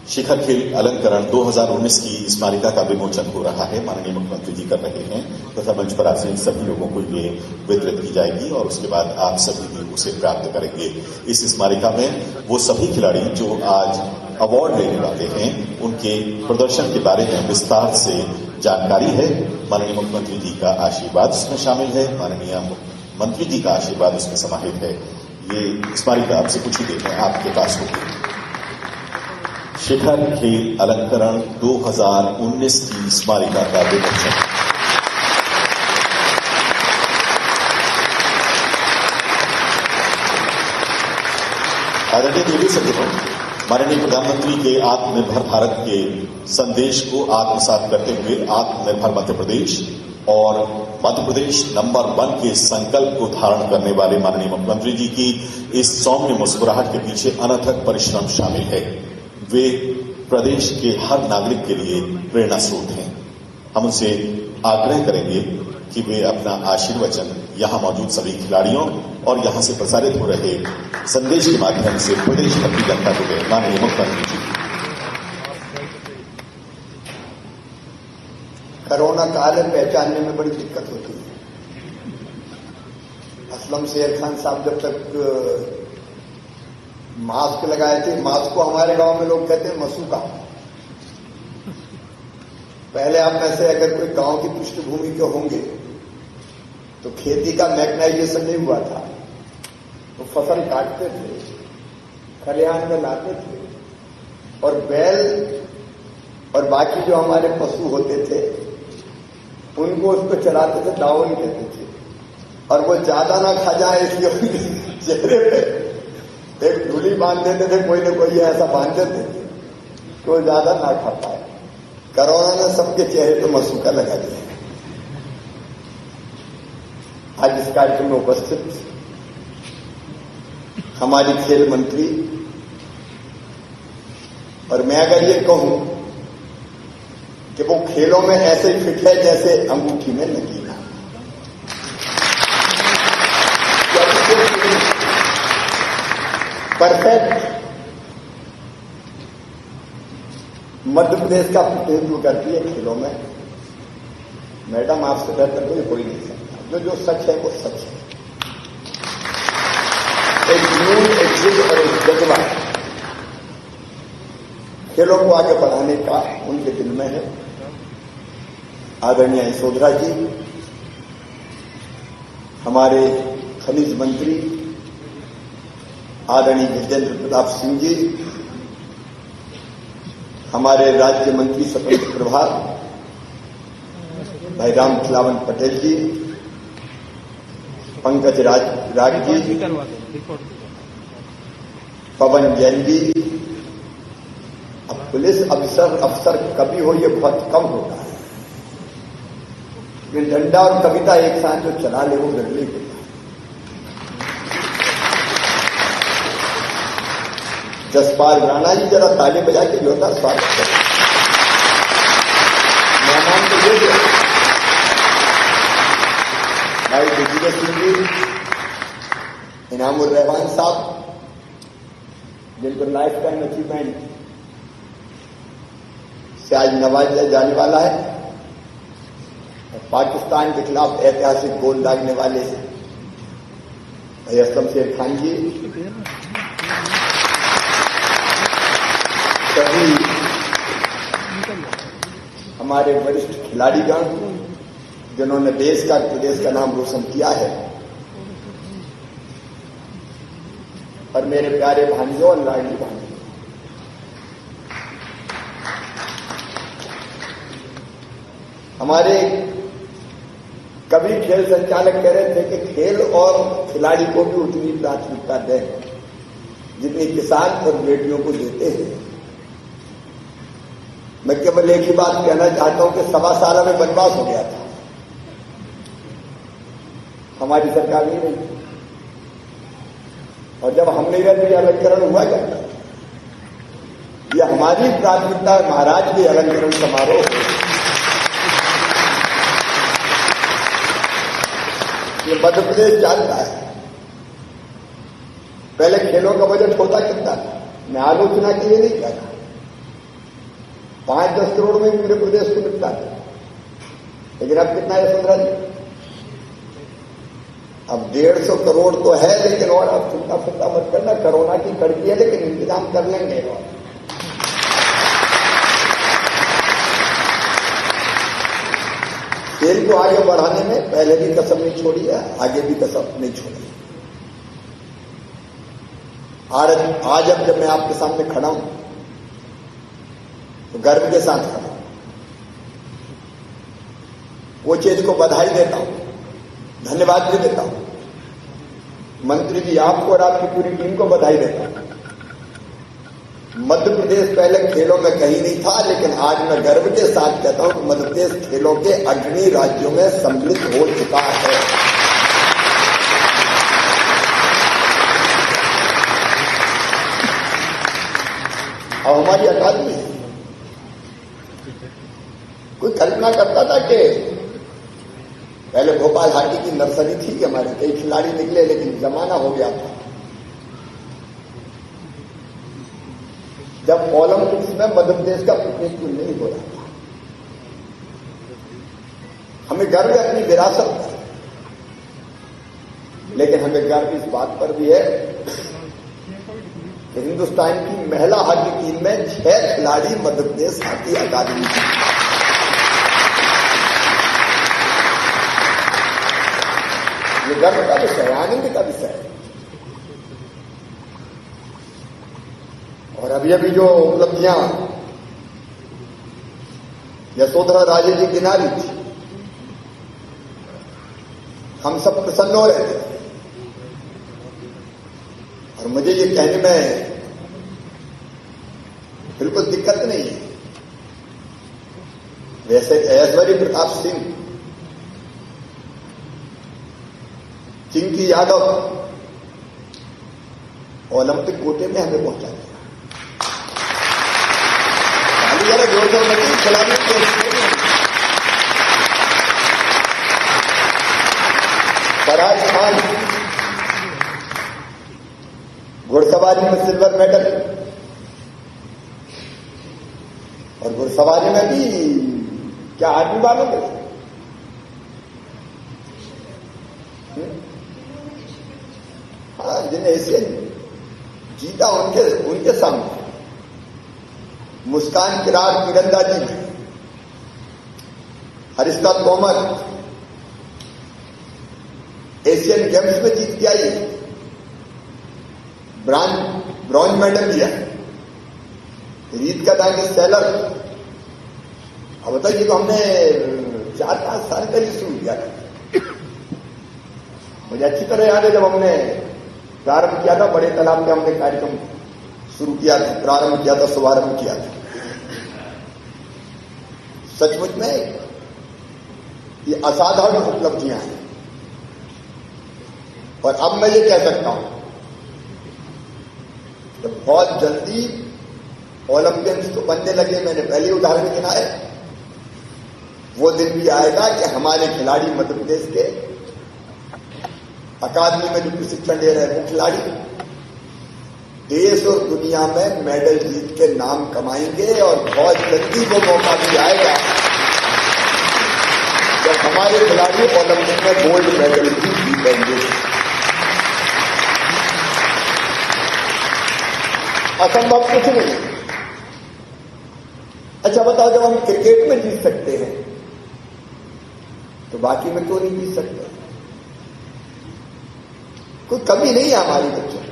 शिखर खेल अलंकरण 2019 की स्मारिका का विमोचन हो रहा है, माननीय मुख्यमंत्री जी कर रहे हैं, तथा मंच पर आपसे सभी लोगों को ये वितरित की जाएगी और उसके बाद आप सभी भी उसे प्राप्त करेंगे। इस स्मारिका में वो सभी खिलाड़ी जो आज अवार्ड लेने वाले हैं उनके प्रदर्शन के बारे में विस्तार से जानकारी है। माननीय मुख्यमंत्री जी का आशीर्वाद उसमें शामिल है, माननीय मंत्री जी का आशीर्वाद उसमें समाहित है। ये स्मारिका आपसे कुछ ही देर में आपके पास होगी। शिखर खेल अलंकरण 2019 की स्मारिका का विमोचन। आदरणीय देवी सज्जनों, माननीय प्रधानमंत्री के आत्मनिर्भर भारत के संदेश को आत्मसात करते हुए आत्मनिर्भर मध्य प्रदेश और मध्य प्रदेश नंबर 1 के संकल्प को धारण करने वाले माननीय मुख्यमंत्री जी की इस सौम्य मुस्कुराहट के पीछे अनथक परिश्रम शामिल है। वे प्रदेश के हर नागरिक के लिए प्रेरणा स्रोत हैं। हम उनसे आग्रह करेंगे कि वे अपना आशीर्वचन यहां मौजूद सभी खिलाड़ियों और यहां से प्रसारित हो रहे संदेश के माध्यम से प्रदेश भर की जनता को दें। माननीय मुख्यमंत्री जी। कोरोना काल में पहचानने में बड़ी दिक्कत होती है। असलम शेर खान साहब जब तक मास्क लगाए थे, मास्क को हमारे गांव में लोग कहते हैं मसूका। पहले आप में से अगर कोई गांव की पृष्ठभूमि के होंगे तो खेती का मैकेनाइजेशन नहीं हुआ था, तो फसल काटते थे, खलिहान में लाते थे और बैल और बाकी जो हमारे पशु होते थे उनको उस पर चलाते थे, दावनी कहते थे। और वो ज्यादा ना खा जाए इसलिए चेहरे पे एक धूली बांध देते थे, कोई न कोई ऐसा बांध देते थे कि वो ज्यादा ना खा पाए। कोरोना ने सबके चेहरे पे मसूका लगा दिया। आज इस कार्यक्रम में उपस्थित हमारी खेल मंत्री, और मैं अगर ये कहूं कि वो खेलों में ऐसे फिट है जैसे अंगूठी में नगीना। परफेक्ट मध्य प्रदेश का प्रतिनिधित्व करती है खेलों में। मैडम आपसे बेहतर कोई हो ही नहीं सकता। जो सच है वो सच है। एक जुनून, एक जिद और एक जज्बा खेलों को आगे बढ़ाने का उनके दिल में है। आदरणीय यशोधरा जी, हमारे खनिज मंत्री आदरणीय विजेंद्र प्रताप सिंह जी, हमारे राज्य मंत्री स्वतंत्र प्रभार भाई राम खिलावन पटेल जी, पंकज राज जी, पवन जैन जी। अब पुलिस अफसर कभी हो ये बहुत कम होता है, लेकिन डंडा और कविता एक साथ जो चला ले वो गड़बड़ी होता है। जसपाल राणा जी, जरा ताली बजा के जोरदार स्वागत करें। मेहमान तो ये भाई विजय सिंह जी, इनामुर रहमान साहब, जिनको लाइफ टाइम अचीवमेंट से आज नवाजा जाने वाला है, और पाकिस्तान के खिलाफ ऐतिहासिक गोल दागने वाले भाई असलम शेर खान जी, सभी हमारे वरिष्ठ खिलाड़ीगण जिन्होंने देश का प्रदेश का नाम रोशन किया है, और मेरे प्यारे भांजों और लाडली भांजों, हमारे कभी खेल संचालक कह रहे थे कि खेल और खिलाड़ी को भी उतनी प्राथमिकता दें जितनी किसान और बेटियों को देते हैं। मैं केवल एक ही बात कहना चाहता हूं कि 1.25 साल में वनवास हो गया था, हमारी सरकार नहीं रही, और जब हम नहीं रहते अलंकरण हुआ जाता। यह हमारी प्राथमिकता है, महाराज के अलंकरण समारोह। ये मध्य प्रदेश जानता है। पहले खेलों का बजट होता कितना था, मैं आलोचना के लिए नहीं कहता, 5-10 करोड़ में पूरे प्रदेश को मिलता था, लेकिन अब कितना है यशोधरा जी? अब 150 करोड़ तो है, लेकिन और आप चिंता मत करना, कोरोना की कड़की है लेकिन इंतजाम कर लेंगे। और खेल को आगे बढ़ाने में पहले भी कसम नहीं छोड़ी है, आगे भी कसम नहीं छोड़ी। आज अब जब मैं आपके सामने खड़ा हूं तो गर्व के साथ खड़ा हूं। वो चीज को बधाई देता हूं, धन्यवाद भी देता हूं। मंत्री जी आपको और आपकी पूरी टीम को बधाई देता हूं। मध्य प्रदेश पहले खेलों में कहीं नहीं था, लेकिन आज मैं गर्व के साथ कहता हूं कि मध्य प्रदेश खेलों के अग्रणी राज्यों में सम्मिलित हो चुका है। अब हमारी अकादमी है। कोई कल्पना करता था कि पहले भोपाल हाटी की नर्सरी थी कि हमारे कई खिलाड़ी निकले, लेकिन जमाना हो गया था जब ओलंपिक्स में मध्य प्रदेश का प्रतिनिधित्व नहीं हो रहा था। हमें गर्व है अपनी विरासत पर, लेकिन हमें गर्व इस बात पर भी है कि हिंदुस्तान की महिला हॉकी टीम में 6 खिलाड़ी मध्य प्रदेश हॉकी अकादमी की। ये गर्व का विषय है, आनंद का विषय है। और अभी अभी जो उपलब्धियां यशोधरा राजे जी किनारी थी, हम सब प्रसन्न हो रहे थे। और मुझे ये कहने में बिल्कुल दिक्कत नहीं है। वैसे ऐश्वर्य प्रताप सिंह, चिंकी यादव ओलंपिक कोटे में हमें पहुंचा दिया। खिलाड़ी फराज खान घुड़सवारी में सिल्वर मेडल, और घुड़सवारी में भी क्या आर्मी वालों के हाँ, जिन्हें एशियन जीता उनके सामने मुस्कान किरार तीरंदाजी में, हरिश्ता तोमर एशियन गेम्स में जीत के आई, ब्रॉन्ज मेडल लिया। रीत का दांगी सैलर, अब बताइए तो हमने 4-5 साल पहले शुरू किया था। मुझे अच्छी तरह याद है जब हमने प्रारंभ किया था, बड़े तालाब में हमने कार्यक्रम शुरू किया था, प्रारंभ किया था, शुभारंभ किया था। सचमुच में ये असाधारण उपलब्धियां हैं। और अब मैं ये कह सकता हूं कि बहुत जल्दी ओलंपियंस तो बनने लगे। मैंने पहले उदाहरण गिनाए, वो दिन भी आएगा कि हमारे खिलाड़ी मध्य प्रदेश के अकादमी में जो प्रशिक्षण ले रहे हैं वो खिलाड़ी देश और दुनिया में मेडल जीत के नाम कमाएंगे। और बहुत जल्दी वो मौका भी आएगा जब हमारे खिलाड़ी ओलंपिक में गोल्ड मेडल भी जीतेंगे। असंभव कुछ नहीं। अच्छा बताओ, जब हम क्रिकेट में जीत सकते हैं तो बाकी में क्यों नहीं जीत सकते? कोई कमी नहीं है हमारी बच्चों में।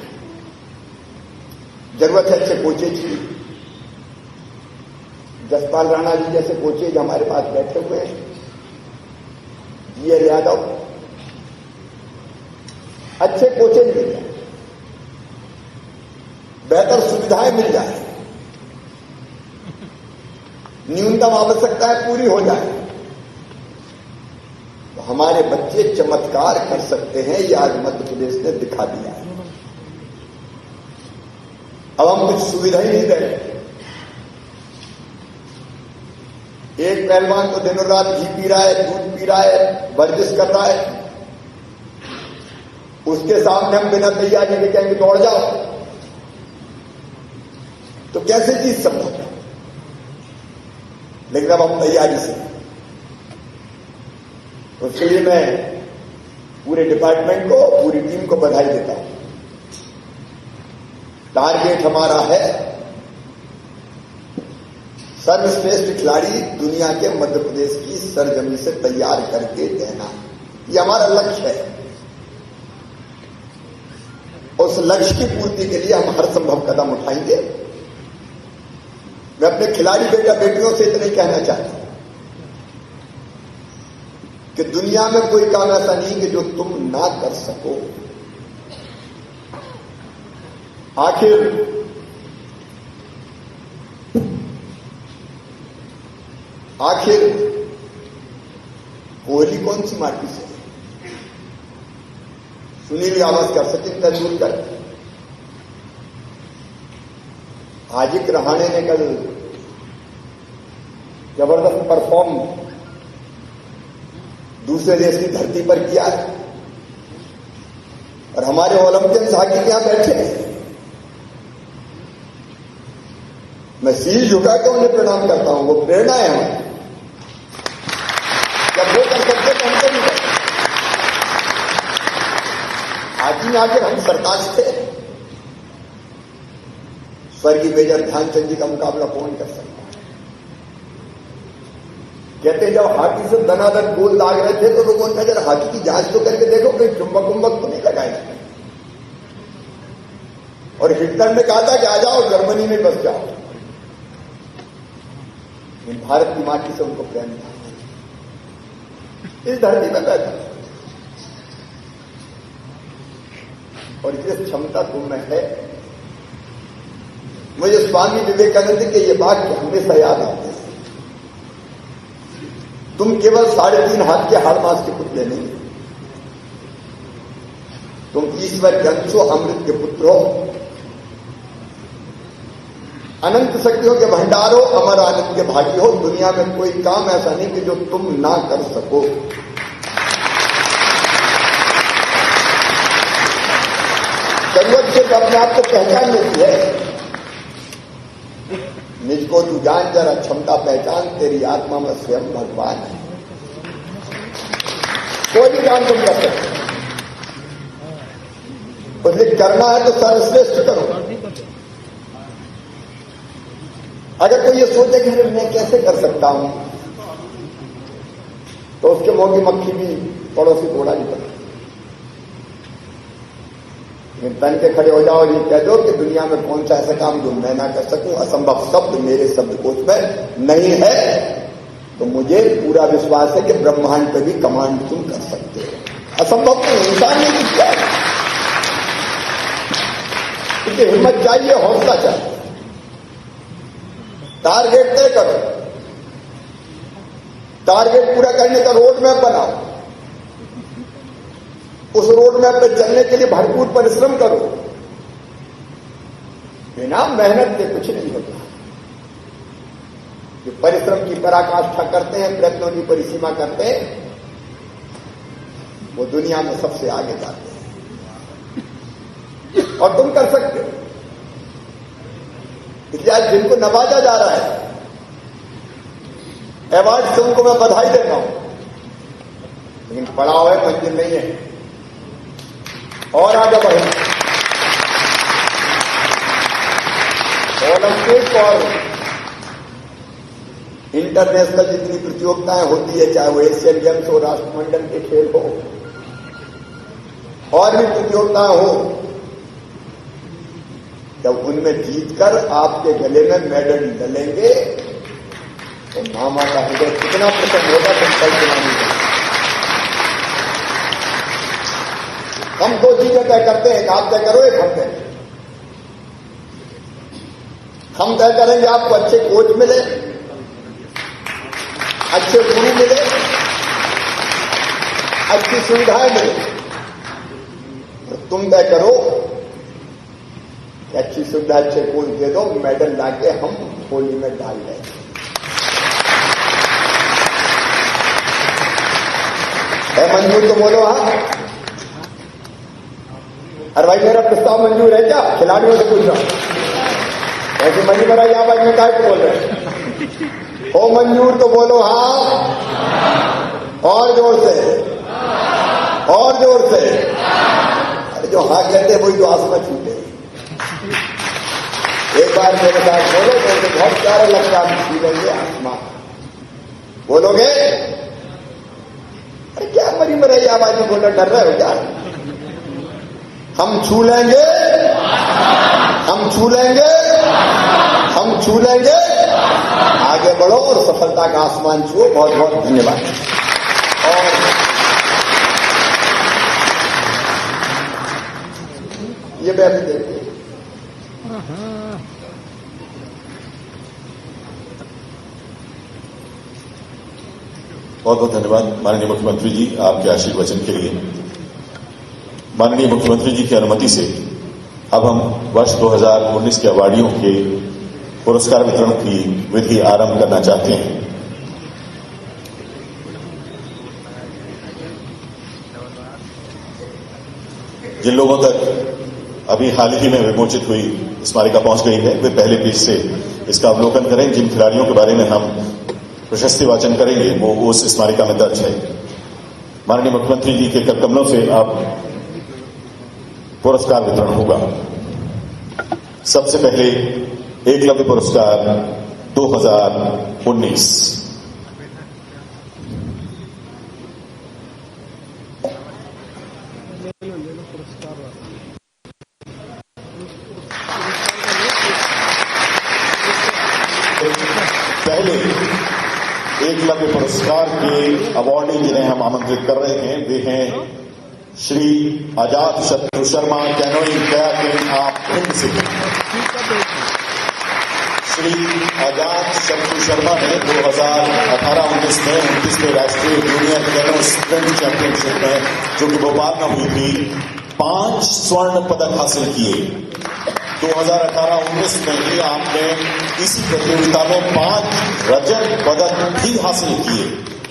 जरूरत है अच्छे कोचेज की। जसपाल राणा जी जैसे कोचेज हमारे पास बैठे हुए हैं, जीएल यादव, अच्छे कोचेज मिल जाए, बेहतर सुविधाएं मिल जाए, न्यूनतम आवश्यकताएं पूरी हो जाए, तो हमारे बच्चे चमत्कार कर सकते हैं। ये आज मध्य प्रदेश ने दिखा दिया है। अब हम कुछ सुविधा ही नहीं दे रहे। एक पहलवान तो दिनों रात घी पी रहा है, दूध पी रहा है, वर्जिश कर रहा है, उसके सामने हम बिना तैयारी के कहेंगे दौड़ जाओ, तो कैसे जीत संभव है? लेकिन अब हम तैयारी से, उसके लिए मैं पूरे डिपार्टमेंट को, पूरी टीम को बधाई देता हूं। टारगेट हमारा है सर्वश्रेष्ठ खिलाड़ी दुनिया के मध्य प्रदेश की सरजमी से तैयार करके देना। यह हमारा लक्ष्य है। उस लक्ष्य की पूर्ति के लिए हम हर संभव कदम उठाएंगे। मैं अपने खिलाड़ी बेटा बेटियों से इतना ही कहना चाहता हूं कि दुनिया में कोई काम ऐसा नहीं कि जो तुम ना कर सको। आखिर आखिर कोहली कौन सी माटी से? सुनील गावस्कर, सचिन तेंदुलकर, हार्दिक रहाणे ने कल जबरदस्त परफॉर्म दूसरे देश की धरती पर किया है और हमारे ओलंपियंस हॉकी यहां बैठे हैं। मैं शीश झुका के उन्हें प्रणाम करता हूं, वो प्रेरणा है हमारी। जब वो कर सकते तो हमको भी कर। आज ही आकर हम सरताज थे, स्वर्गीय मेजर ध्यानचंद जी का मुकाबला कौन कर सकता? कहते हैं जब हॉकी से दनादन गोल लाग रहे थे तो लोगों ने कहा जरा हॉकी की जांच तो करके देखो कहीं चुंबक उम्बक तो नहीं लगाए। और हिटलर ने कहा था कि आ जाओ जर्मनी में बस जाओ। भारत की माटी से उनको प्रेम था, इस धरती में बैठा और जिस क्षमता तुम में है। मुझे स्वामी विवेकानंद के ये वाक्य हमेशा याद आते हैं। तुम केवल 3.5 हाथ के हाड़ मास के पुतले नहीं, तुम ईश्वर के अंश हो, अमृत के पुत्र हो, अनंत शक्तियों के भंडार हो, अमर आनंद के भागी हो। दुनिया में कोई काम ऐसा नहीं कि जो तुम ना कर सको। जरूरत सिर्फ अपने आप को पहचान लेती है। निज को तू जान, जरा क्षमता पहचान, तेरी आत्मा में स्वयं भगवान है। कोई भी काम तुम कर सकते, उसलिए करना है तो सर्वश्रेष्ठ करो। अगर कोई ये सोचे कि मैं कैसे कर सकता हूं, तो उसके मुंह की मक्खी भी पड़ोसी घोड़ा नहीं पड़ती। तन के खड़े हो जाओ, ये कह दो कि दुनिया में कौन सा ऐसा काम जो मैं ना कर सकूं। असंभव शब्द मेरे शब्दकोश में नहीं है। तो मुझे पूरा विश्वास है कि ब्रह्मांड पे भी कमांड तुम कर सकते हो। असंभव तो इंसान नहीं दिखता है, क्योंकि हिम्मत चाहिए, हौसला चाहिए। टारगेट तय करो, टारगेट पूरा करने का रोड मैप बनाओ, उस रोड मैप पर चलने के लिए भरपूर परिश्रम करो। बिना मेहनत के कुछ नहीं होता। जो परिश्रम की पराकाष्ठा करते हैं, प्रयत्नों की परिसीमा करते हैं, वो दुनिया में सबसे आगे जाते हैं। और तुम कर सकते हो। इसलिए आज जिनको नवाजा जा रहा है, अवार्ड से उनको मैं बधाई देता हूं, लेकिन पड़ाव है, मंजिल नहीं है। और आगे बढ़े। ओलंपिक और इंटरनेशनल जितनी प्रतियोगिताएं होती है, चाहे वो एशियन गेम्स हो, राष्ट्रमंडल के खेल हो, और भी प्रतियोगिताएं हो, जब उनमें जीतकर आपके गले में मेडल डलेंगे तो मामा का हृदय कितना प्रसन्न होगा, तुम कल्पना नहीं कर। हम दो चीजें तय करते हैं, एक आप तय करो, एक हम तय करें। हम तय करेंगे आपको अच्छे कोच मिले, अच्छे गुरु मिले, अच्छी सुविधाएं मिले। और तुम तय करो कि अच्छी सुविधा, अच्छे कोच दे दो, मेडल लाके हम होली में डाल देंगे। है मंजूर तो बोलो हाँ। अरे भाई मेरा प्रस्ताव मंजूर है क्या? खिलाड़ियों से पूछ रहा हूं। ऐसे मनी बनाई आवाज में काय को बोल रहे हो? मंजूर तो बोलो हाँ। और जोर से, और जोर से। अरे जो हाँ कहते हैं वही तो आसमान छूटे। एक बार मेरे साथ बोलो तो बहुत प्यारा लगता है, छू लेंगे आसमान। बोलोगे? अरे क्या मरी मराई आवाज में बोलना, डर रहे हो क्या? हम छू लेंगे, हम छू लेंगे, हम छू लेंगे। आगे बढ़ो और सफलता का आसमान छुओ। बहुत बहुत धन्यवाद। और ये बैठ देखिए, बहुत बहुत धन्यवाद माननीय मुख्यमंत्री जी आपके आशीर्वचन के लिए। माननीय मुख्यमंत्री जी की अनुमति से अब हम वर्ष 2019 के अवार्डियों के पुरस्कार वितरण की विधि आरंभ करना चाहते हैं। जिन लोगों तक अभी हाल ही में विमोचित हुई स्मारिका पहुंच गई है वे पहले पेज से इसका अवलोकन करें। जिन खिलाड़ियों के बारे में हम प्रशस्ति वाचन करेंगे वो उस स्मारिका में दर्ज है। माननीय मुख्यमंत्री जी के कर कमलों से अब पुरस्कार वितरण होगा। सबसे पहले एकलव्य पुरस्कार 2019। पहले एकलव्य पुरस्कार के अवार्डी जिन्हें हम आमंत्रित कर रहे हैं वे हैं श्री अजात शत्रु शर्मा, कैनोइंग कयाकिंग आप हिंद से। श्री अजात शत्रु शर्मा ने 2018-19 में 29वें राष्ट्रीय जूनियर कैनो स्प्रिंट चैंपियनशिप में, जो कि भोपाल में हुई थी, 5 स्वर्ण पदक हासिल किए। 2018-19 में ही आपने इसी प्रतियोगिता में 5 रजत पदक भी हासिल किए।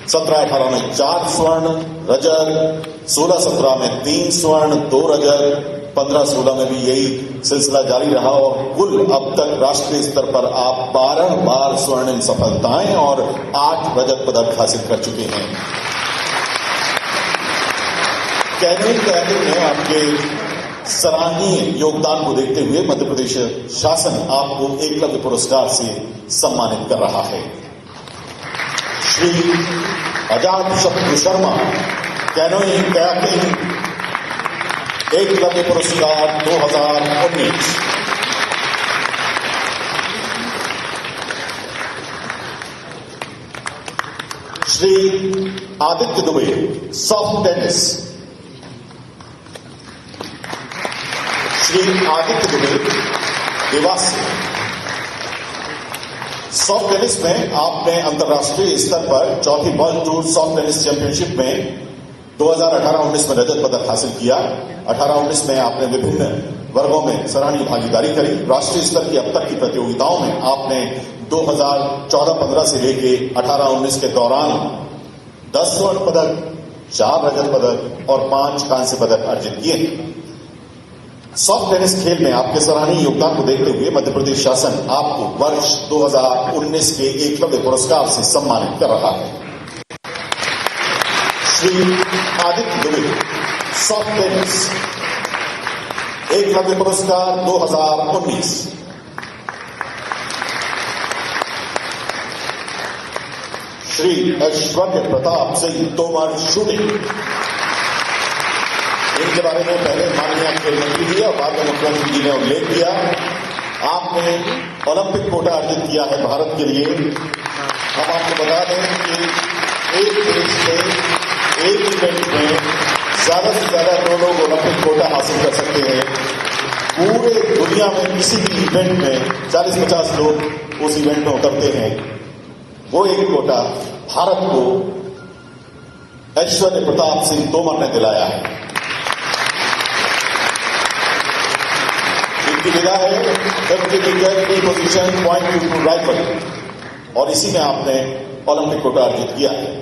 17-18 में 4 स्वर्ण रजत, 16-17 में 3 स्वर्ण 2 रजत, 15-16 में भी यही सिलसिला जारी रहा और कुल अब तक राष्ट्रीय स्तर पर आप 12 बार स्वर्णिम सफलताएं और 8 रजत पदक हासिल कर चुके हैं। कैनोइंग कयाकिंग में आपके सराहनीय योगदान को देखते हुए मध्य प्रदेश शासन आपको एकलव्य पुरस्कार से सम्मानित कर रहा है। श्री अजात शत्रु शर्मा, कैनोइंग कयाकिंग, एकलव्य पुरस्कार 2019। Shri Aditya Dubey, soft tennis. श्री आदित्य दुबे, देवास से। सॉफ्ट टेनिस में आपने अंतर्राष्ट्रीय स्तर पर चौथी world tour soft tennis championship में 2018-19 में रजत पदक हासिल किया। 18-19 में आपने विभिन्न वर्गों में सराहनीय भागीदारी करी। राष्ट्रीय स्तर की अब तक की प्रतियोगिताओं में आपने 2014-15 से लेके 18-19 के दौरान 10 स्वर्ण पदक, 4 रजत पदक और 5 कांस्य पदक अर्जित किए। सॉफ्ट टेनिस खेल में आपके सराहनीय योगदान को देखते हुए मध्य प्रदेश शासन आपको वर्ष 2019 के एकलव्य पुरस्कार से सम्मानित कर रहा है। श्री आदित्य दुबे, सॉफ्ट टेनिस, एकलव्य पुरस्कार 2019। श्री ऐश्वर्य प्रताप सिंह तोमर, शूटिंग। इनके बारे में पहले माननीय खेल मंत्री जी और बाद में मुख्यमंत्री जी ने उल्लेख किया। आपने ओलंपिक कोटा अर्जित किया है भारत के लिए। हम आपको बता दें कि एक देश में एक इवेंट में ज्यादा से ज्यादा 2 लोग ओलंपिक कोटा हासिल कर सकते हैं। पूरे दुनिया में किसी भी इवेंट में 40-50 लोग उस इवेंट में उतरते हैं। वो एक कोटा भारत को ऐश्वर्य प्रताप सिंह तोमर ने दिलाया है। इनकी विधा है 50 पोजीशन .22 राइफल और इसी में आपने ओलंपिक कोटा अर्जित किया है।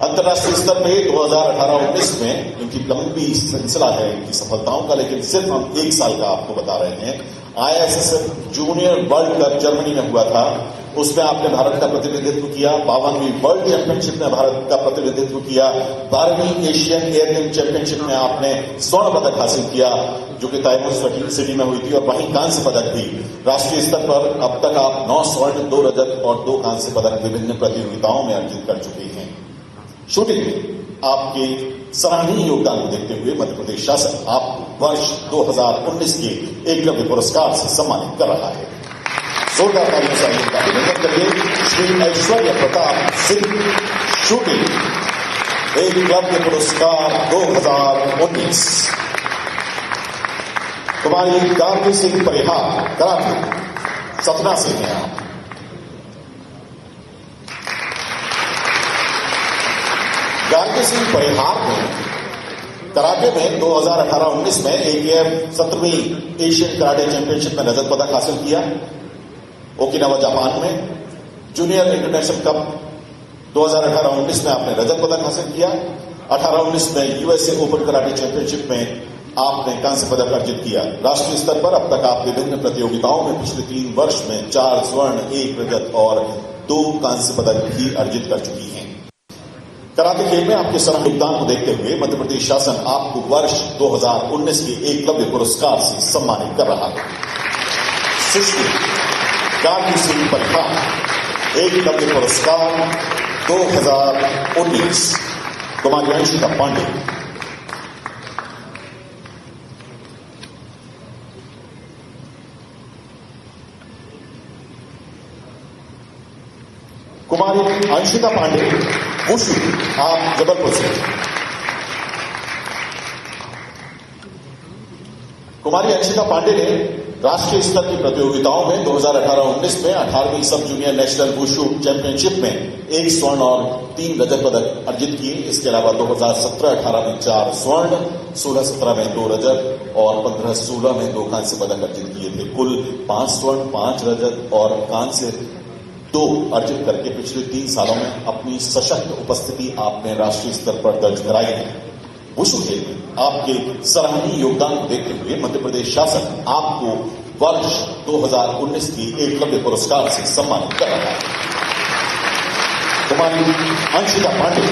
अंतर्राष्ट्रीय स्तर पे 2018-19 में इनकी लंबी सिलसिला है इनकी सफलताओं का, लेकिन सिर्फ हम 1 साल का आपको बता रहे हैं। ISSF junior world cup Germany में हुआ था, उसमें आपने भारत का प्रतिनिधित्व किया। 52वीं वर्ल्ड चैंपियनशिप में भारत का प्रतिनिधित्व किया। 12वीं एशियन एयरगेम चैंपियनशिप में आपने स्वर्ण पदक हासिल किया, जो कि ताइवान सिटी में हुई थी, और वहीं कांस्य पदक भी। राष्ट्रीय स्तर पर अब तक आप 9 स्वर्ण, 2 रजत और 2 कांस्य पदक विभिन्न प्रतियोगिताओं में अर्जित कर चुके हैं। शूटिंग में आपके सराहनीय योगदान को देखते हुए मध्य प्रदेश शासन आपको वर्ष 2019 के एकलव्य पुरस्कार से सम्मानित कर रहा है। जोरदार तालियों से का अभिनंदन करिए श्री ऐश्वर्य प्रताप सिंह, शूटिंग, एकलव्य पुरस्कार 2019। कुमारी गार्गी सिंह परिहार, कराटे, सतना से हैं आप। गार्गी सिंह परिहार ने कराटे में 2018-19 में AKF 17वीं एशियन कराटे चैंपियनशिप में रजत पदक हासिल किया। ओकिनावा जापान में जूनियर इंटरनेशनल कप 2018-19 में आपने रजत पदक हासिल किया। 18-19 में यूएसए ओपन कराटे चैंपियनशिप में आपने कांस्य पदक अर्जित किया। राष्ट्रीय स्तर पर अब तक आप विभिन्न प्रतियोगिताओं में पिछले 3 वर्ष में 4 स्वर्ण, 1 रजत और 2 कांस्य पदक भी अर्जित कर चुकी हैं। कराटे खेल में आपके सराहनीय योगदान को देखते हुए मध्य प्रदेश शासन आपको वर्ष 2019 के एकलव्य पुरस्कार से सम्मानित कर रहा है। सुश्री गार्गी सिंह परिहार एकलव्य पुरस्कार 2019। कुमारी अंशिका पांडे। कुमारी अंशिका पांडे वुशु, आप जबलपुर से। कुमारी अंशिका पांडे ने राष्ट्रीय स्तर की प्रतियोगिताओं में 2018-19 में 18वीं सब जूनियर नेशनल वुशु चैंपियनशिप में 1 स्वर्ण और 3 रजत पदक अर्जित किए। इसके अलावा 2017-18 में 4 स्वर्ण, 16-17 में 2 रजत और 15-16 में 2 कांस्य पदक अर्जित किए थे। कुल 5 स्वर्ण, 5 रजत और कांस्य 2 अर्जित करके पिछले 3 सालों में अपनी सशक्त उपस्थिति आपने राष्ट्रीय स्तर पर दर्ज कराई है। वुशु खेल में आपके सराहनीय योगदान को देखते हुए मध्य प्रदेश शासन आपको वर्ष 2019 की एकलव्य पुरस्कार से सम्मानित कर रहा है। कुमारी अंशिका पांडे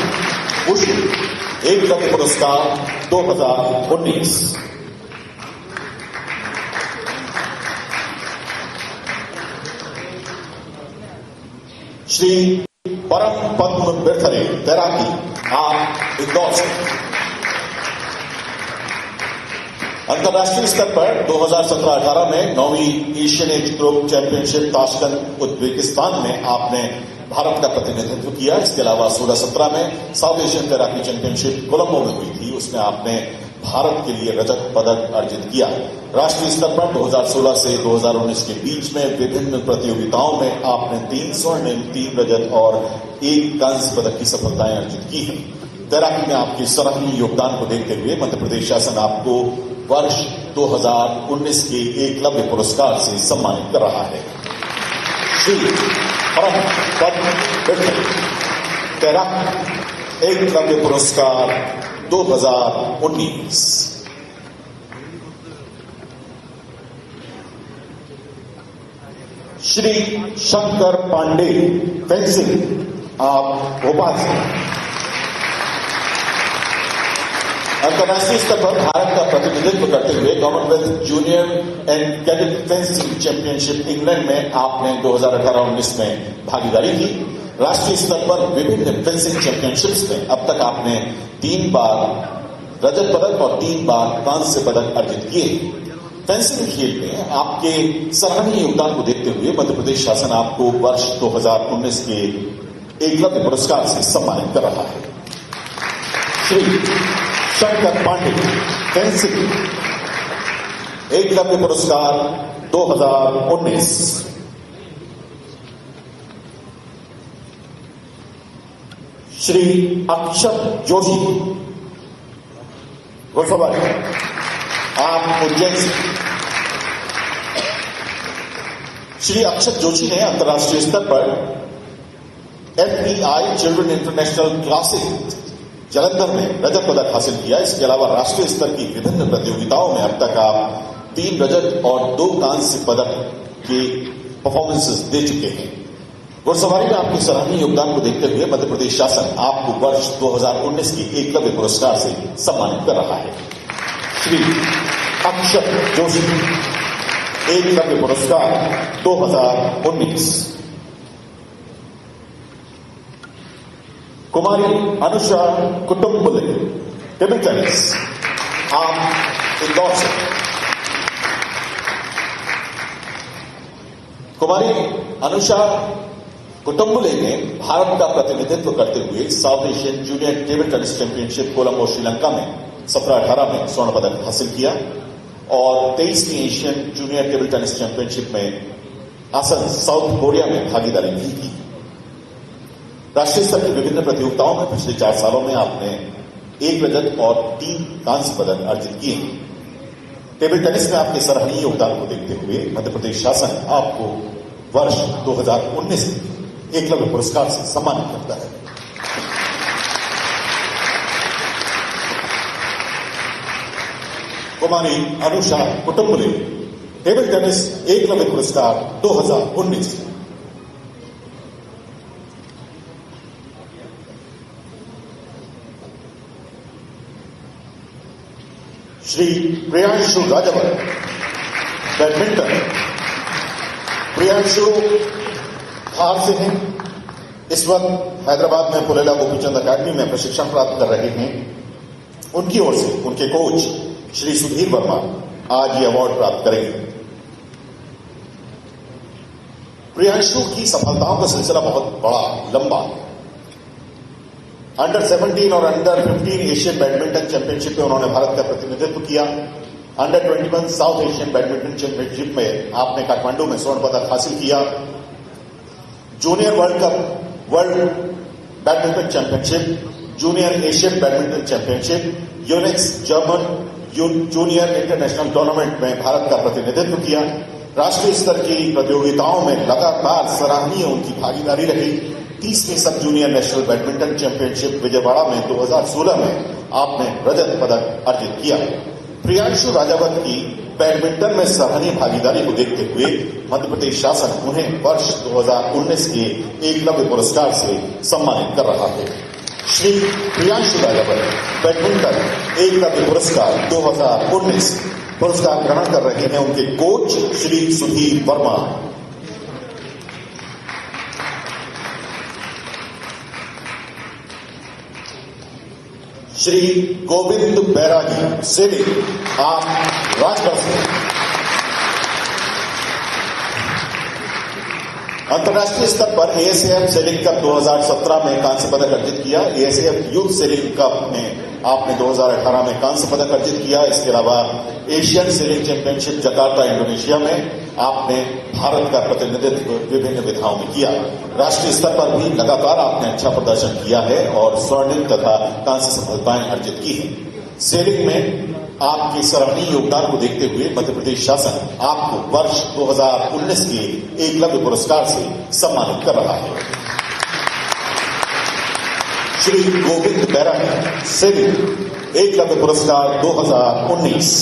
वुशु एकलव्य पुरस्कार 2019। श्री परम पद्म बिरथरे तैराकी, आप इंदौर से। अंतर्राष्ट्रीय स्तर पर 2017-18 में 9वीं Asian age group championship Tashkent Uzbekistan में आपने भारत का प्रतिनिधित्व किया। इसके अलावा 16-17 में साउथ एशियन तैराकी चैंपियनशिप कोलंबो में हुई थी, उसमें आपने भारत के लिए रजत पदक अर्जित किया। राष्ट्रीय स्तर पर 2016 से 2019 के बीच में विभिन्न प्रतियोगिताओं में आपने 3 स्वर्ण, 3 रजत और 1 कांस्य पदक की सफलताएं अर्जित की हैं। तैराकी में आपके सराहनीय योगदान को देखते हुए मध्य प्रदेश शासन आपको वर्ष 2019 के एकलव्य पुरस्कार से सम्मानित कर रहा है। श्री परम पद्म बिरथरे तैराकी एकलव्य पुरस्कार 2019। श्री शंकर पांडे फेंसिंग, आप भोपाल से। अंतर्राष्ट्रीय स्तर पर भारत का प्रतिनिधित्व करते हुए Commonwealth junior and cadet fencing championship England में आपने 2018-19 में भागीदारी की। राष्ट्रीय स्तर पर विभिन्न फेंसिंग चैंपियनशिप्स में अब तक आपने 3 बार रजत पदक और 3 बार कांस्य पदक अर्जित किए। फेंसिंग खेल में आपके सराहनीय योगदान को देखते हुए मध्य प्रदेश शासन आपको वर्ष 2019 के एकलव्य पुरस्कार से सम्मानित कर रहा है। श्री शंकर पांडे फेंसिंग एकलव्य पुरस्कार 2019। श्री अक्षत जोशी गोसाबारी, आप उज्जैन से। श्री अक्षत जोशी ने अंतर्राष्ट्रीय स्तर पर FEI children international classic Jalandhar में रजत पदक हासिल किया। इसके अलावा राष्ट्रीय स्तर की विभिन्न प्रतियोगिताओं में अब तक आप 3 रजत और 2 कांस्य पदक के परफॉर्मेंसेस दे चुके हैं। घुड़सवारी में आपके सराहनीय योगदान को देखते हुए मध्य प्रदेश शासन आपको वर्ष 2019 के एकलव्य पुरस्कार से सम्मानित कर रहा है। श्री अक्षत जोशी एकलव्य पुरस्कार 2019। कुमारी अनुषा कुटुम्बले टेबल टेनिस, आप इंदौर से। कुमारी अनुषा कुटुम्बले ने भारत का प्रतिनिधित्व करते हुए south Asian junior table tennis championship Colombo Sri Lanka में 17-18 में स्वर्ण पदक हासिल किया और 23वीं Asian junior table tennis championship में आसन साउथ कोरिया में भागीदारी भी की। राष्ट्रीय स्तर की विभिन्न प्रतियोगिताओं में पिछले 4 सालों में आपने 1 रजत और 3 कांस्य पदक अर्जित किए हैं। टेबल टेनिस में आपके सराहनीय योगदान को देखते हुए मध्य प्रदेश शासन आपको वर्ष 2019 में एकलव्य पुरस्कार से सम्मानित करता है। कुमारी अनुषा कुटुंबले टेबल टेनिस एकलव्य पुरस्कार 2019। श्री प्रियांशु राजावर बैडमिंटन। प्रियांशु धार से हैं। इस वक्त हैदराबाद में पुलेला गोपीचंद अकादमी में प्रशिक्षण प्राप्त कर रहे हैं। उनकी ओर से उनके कोच श्री सुधीर वर्मा आज ये अवार्ड प्राप्त करेंगे। प्रियांशु की सफलताओं का सिलसिला बहुत बड़ा लंबा है। अंडर 17 और अंडर 15 एशियन बैडमिंटन चैंपियनशिप में उन्होंने भारत का प्रतिनिधित्व किया। Under 21 south Asian badminton championship में आपने काठमांडू में स्वर्ण पदक हासिल किया। Junior world cup, world badminton championship, junior Asian badminton championship, Unix German junior international tournament में भारत का प्रतिनिधित्व किया। राष्ट्रीय स्तर की प्रतियोगिताओं में लगातार सराहनीय उनकी भागीदारी रही। 30वीं sub junior national badminton championship Vijayawada में 2016 में आपने रजत पदक अर्जित किया। प्रियांशु राजावत की बैडमिंटन में सराहनीय भागीदारी को देखते हुए मध्य प्रदेश शासन उन्हें वर्ष 2019 के एकलव्य पुरस्कार से सम्मानित कर रहा है। श्री प्रियांशु राजावत बैडमिंटन एकलव्य पुरस्कार 2019 पुरस्कार ग्रहण कर रहे हैं उनके कोच श्री सुधीर वर्मा। श्री गोविंद बैरागी सेलिंग, आप राजगढ़ से। अंतर्राष्ट्रीय स्तर पर एएसएएफ सेलिंग कप 2017 में कांस्य पदक अर्जित किया। एएसएएफ यूथ सेलिंग कप में आपने 2018 में कांस्य पदक अर्जित किया। इसके अलावा Asian selling championship Jakarta Indonesia में आपने भारत का प्रतिनिधित्व विभिन्न विधाओं में किया। राष्ट्रीय स्तर पर भी लगातार आपने अच्छा प्रदर्शन किया है और स्वर्णिम तथा कांस्य सफलताएं अर्जित की हैं। सेलिंग में आपके सराहनीय योगदान को देखते हुए मध्य प्रदेश शासन आपको वर्ष 2019 के एकलव्य पुरस्कार से सम्मानित कर रहा है। श्री गोविंद बैरागी सेलिंग एकलव्य पुरस्कार 2019।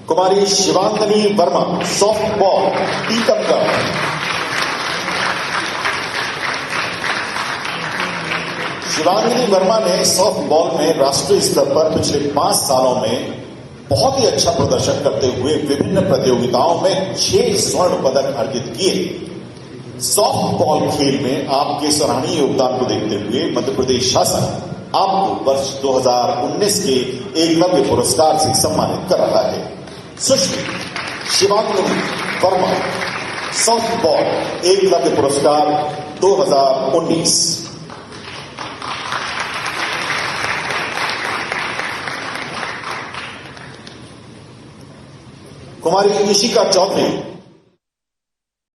कुमारी Shivangini Verma soft ball teacup का। शिवांगनी वर्मा ने सॉफ्ट बॉल में राष्ट्रीय स्तर पर पिछले 5 सालों में बहुत ही अच्छा प्रदर्शन करते हुए विभिन्न प्रतियोगिताओं में 6 स्वर्ण पदक अर्जित किए। सॉफ्ट बॉल खेल में आपके सराहनीय योगदान को देखते हुए मध्य प्रदेश शासन आपको वर्ष 2019 के एकलव्य पुरस्कार से सम्मानित कर रहा है। सुश्री शिवांगनी वर्मा सॉफ्ट बॉल एकलव्य पुरस्कार 2019। कुमारी इशिका चौधरी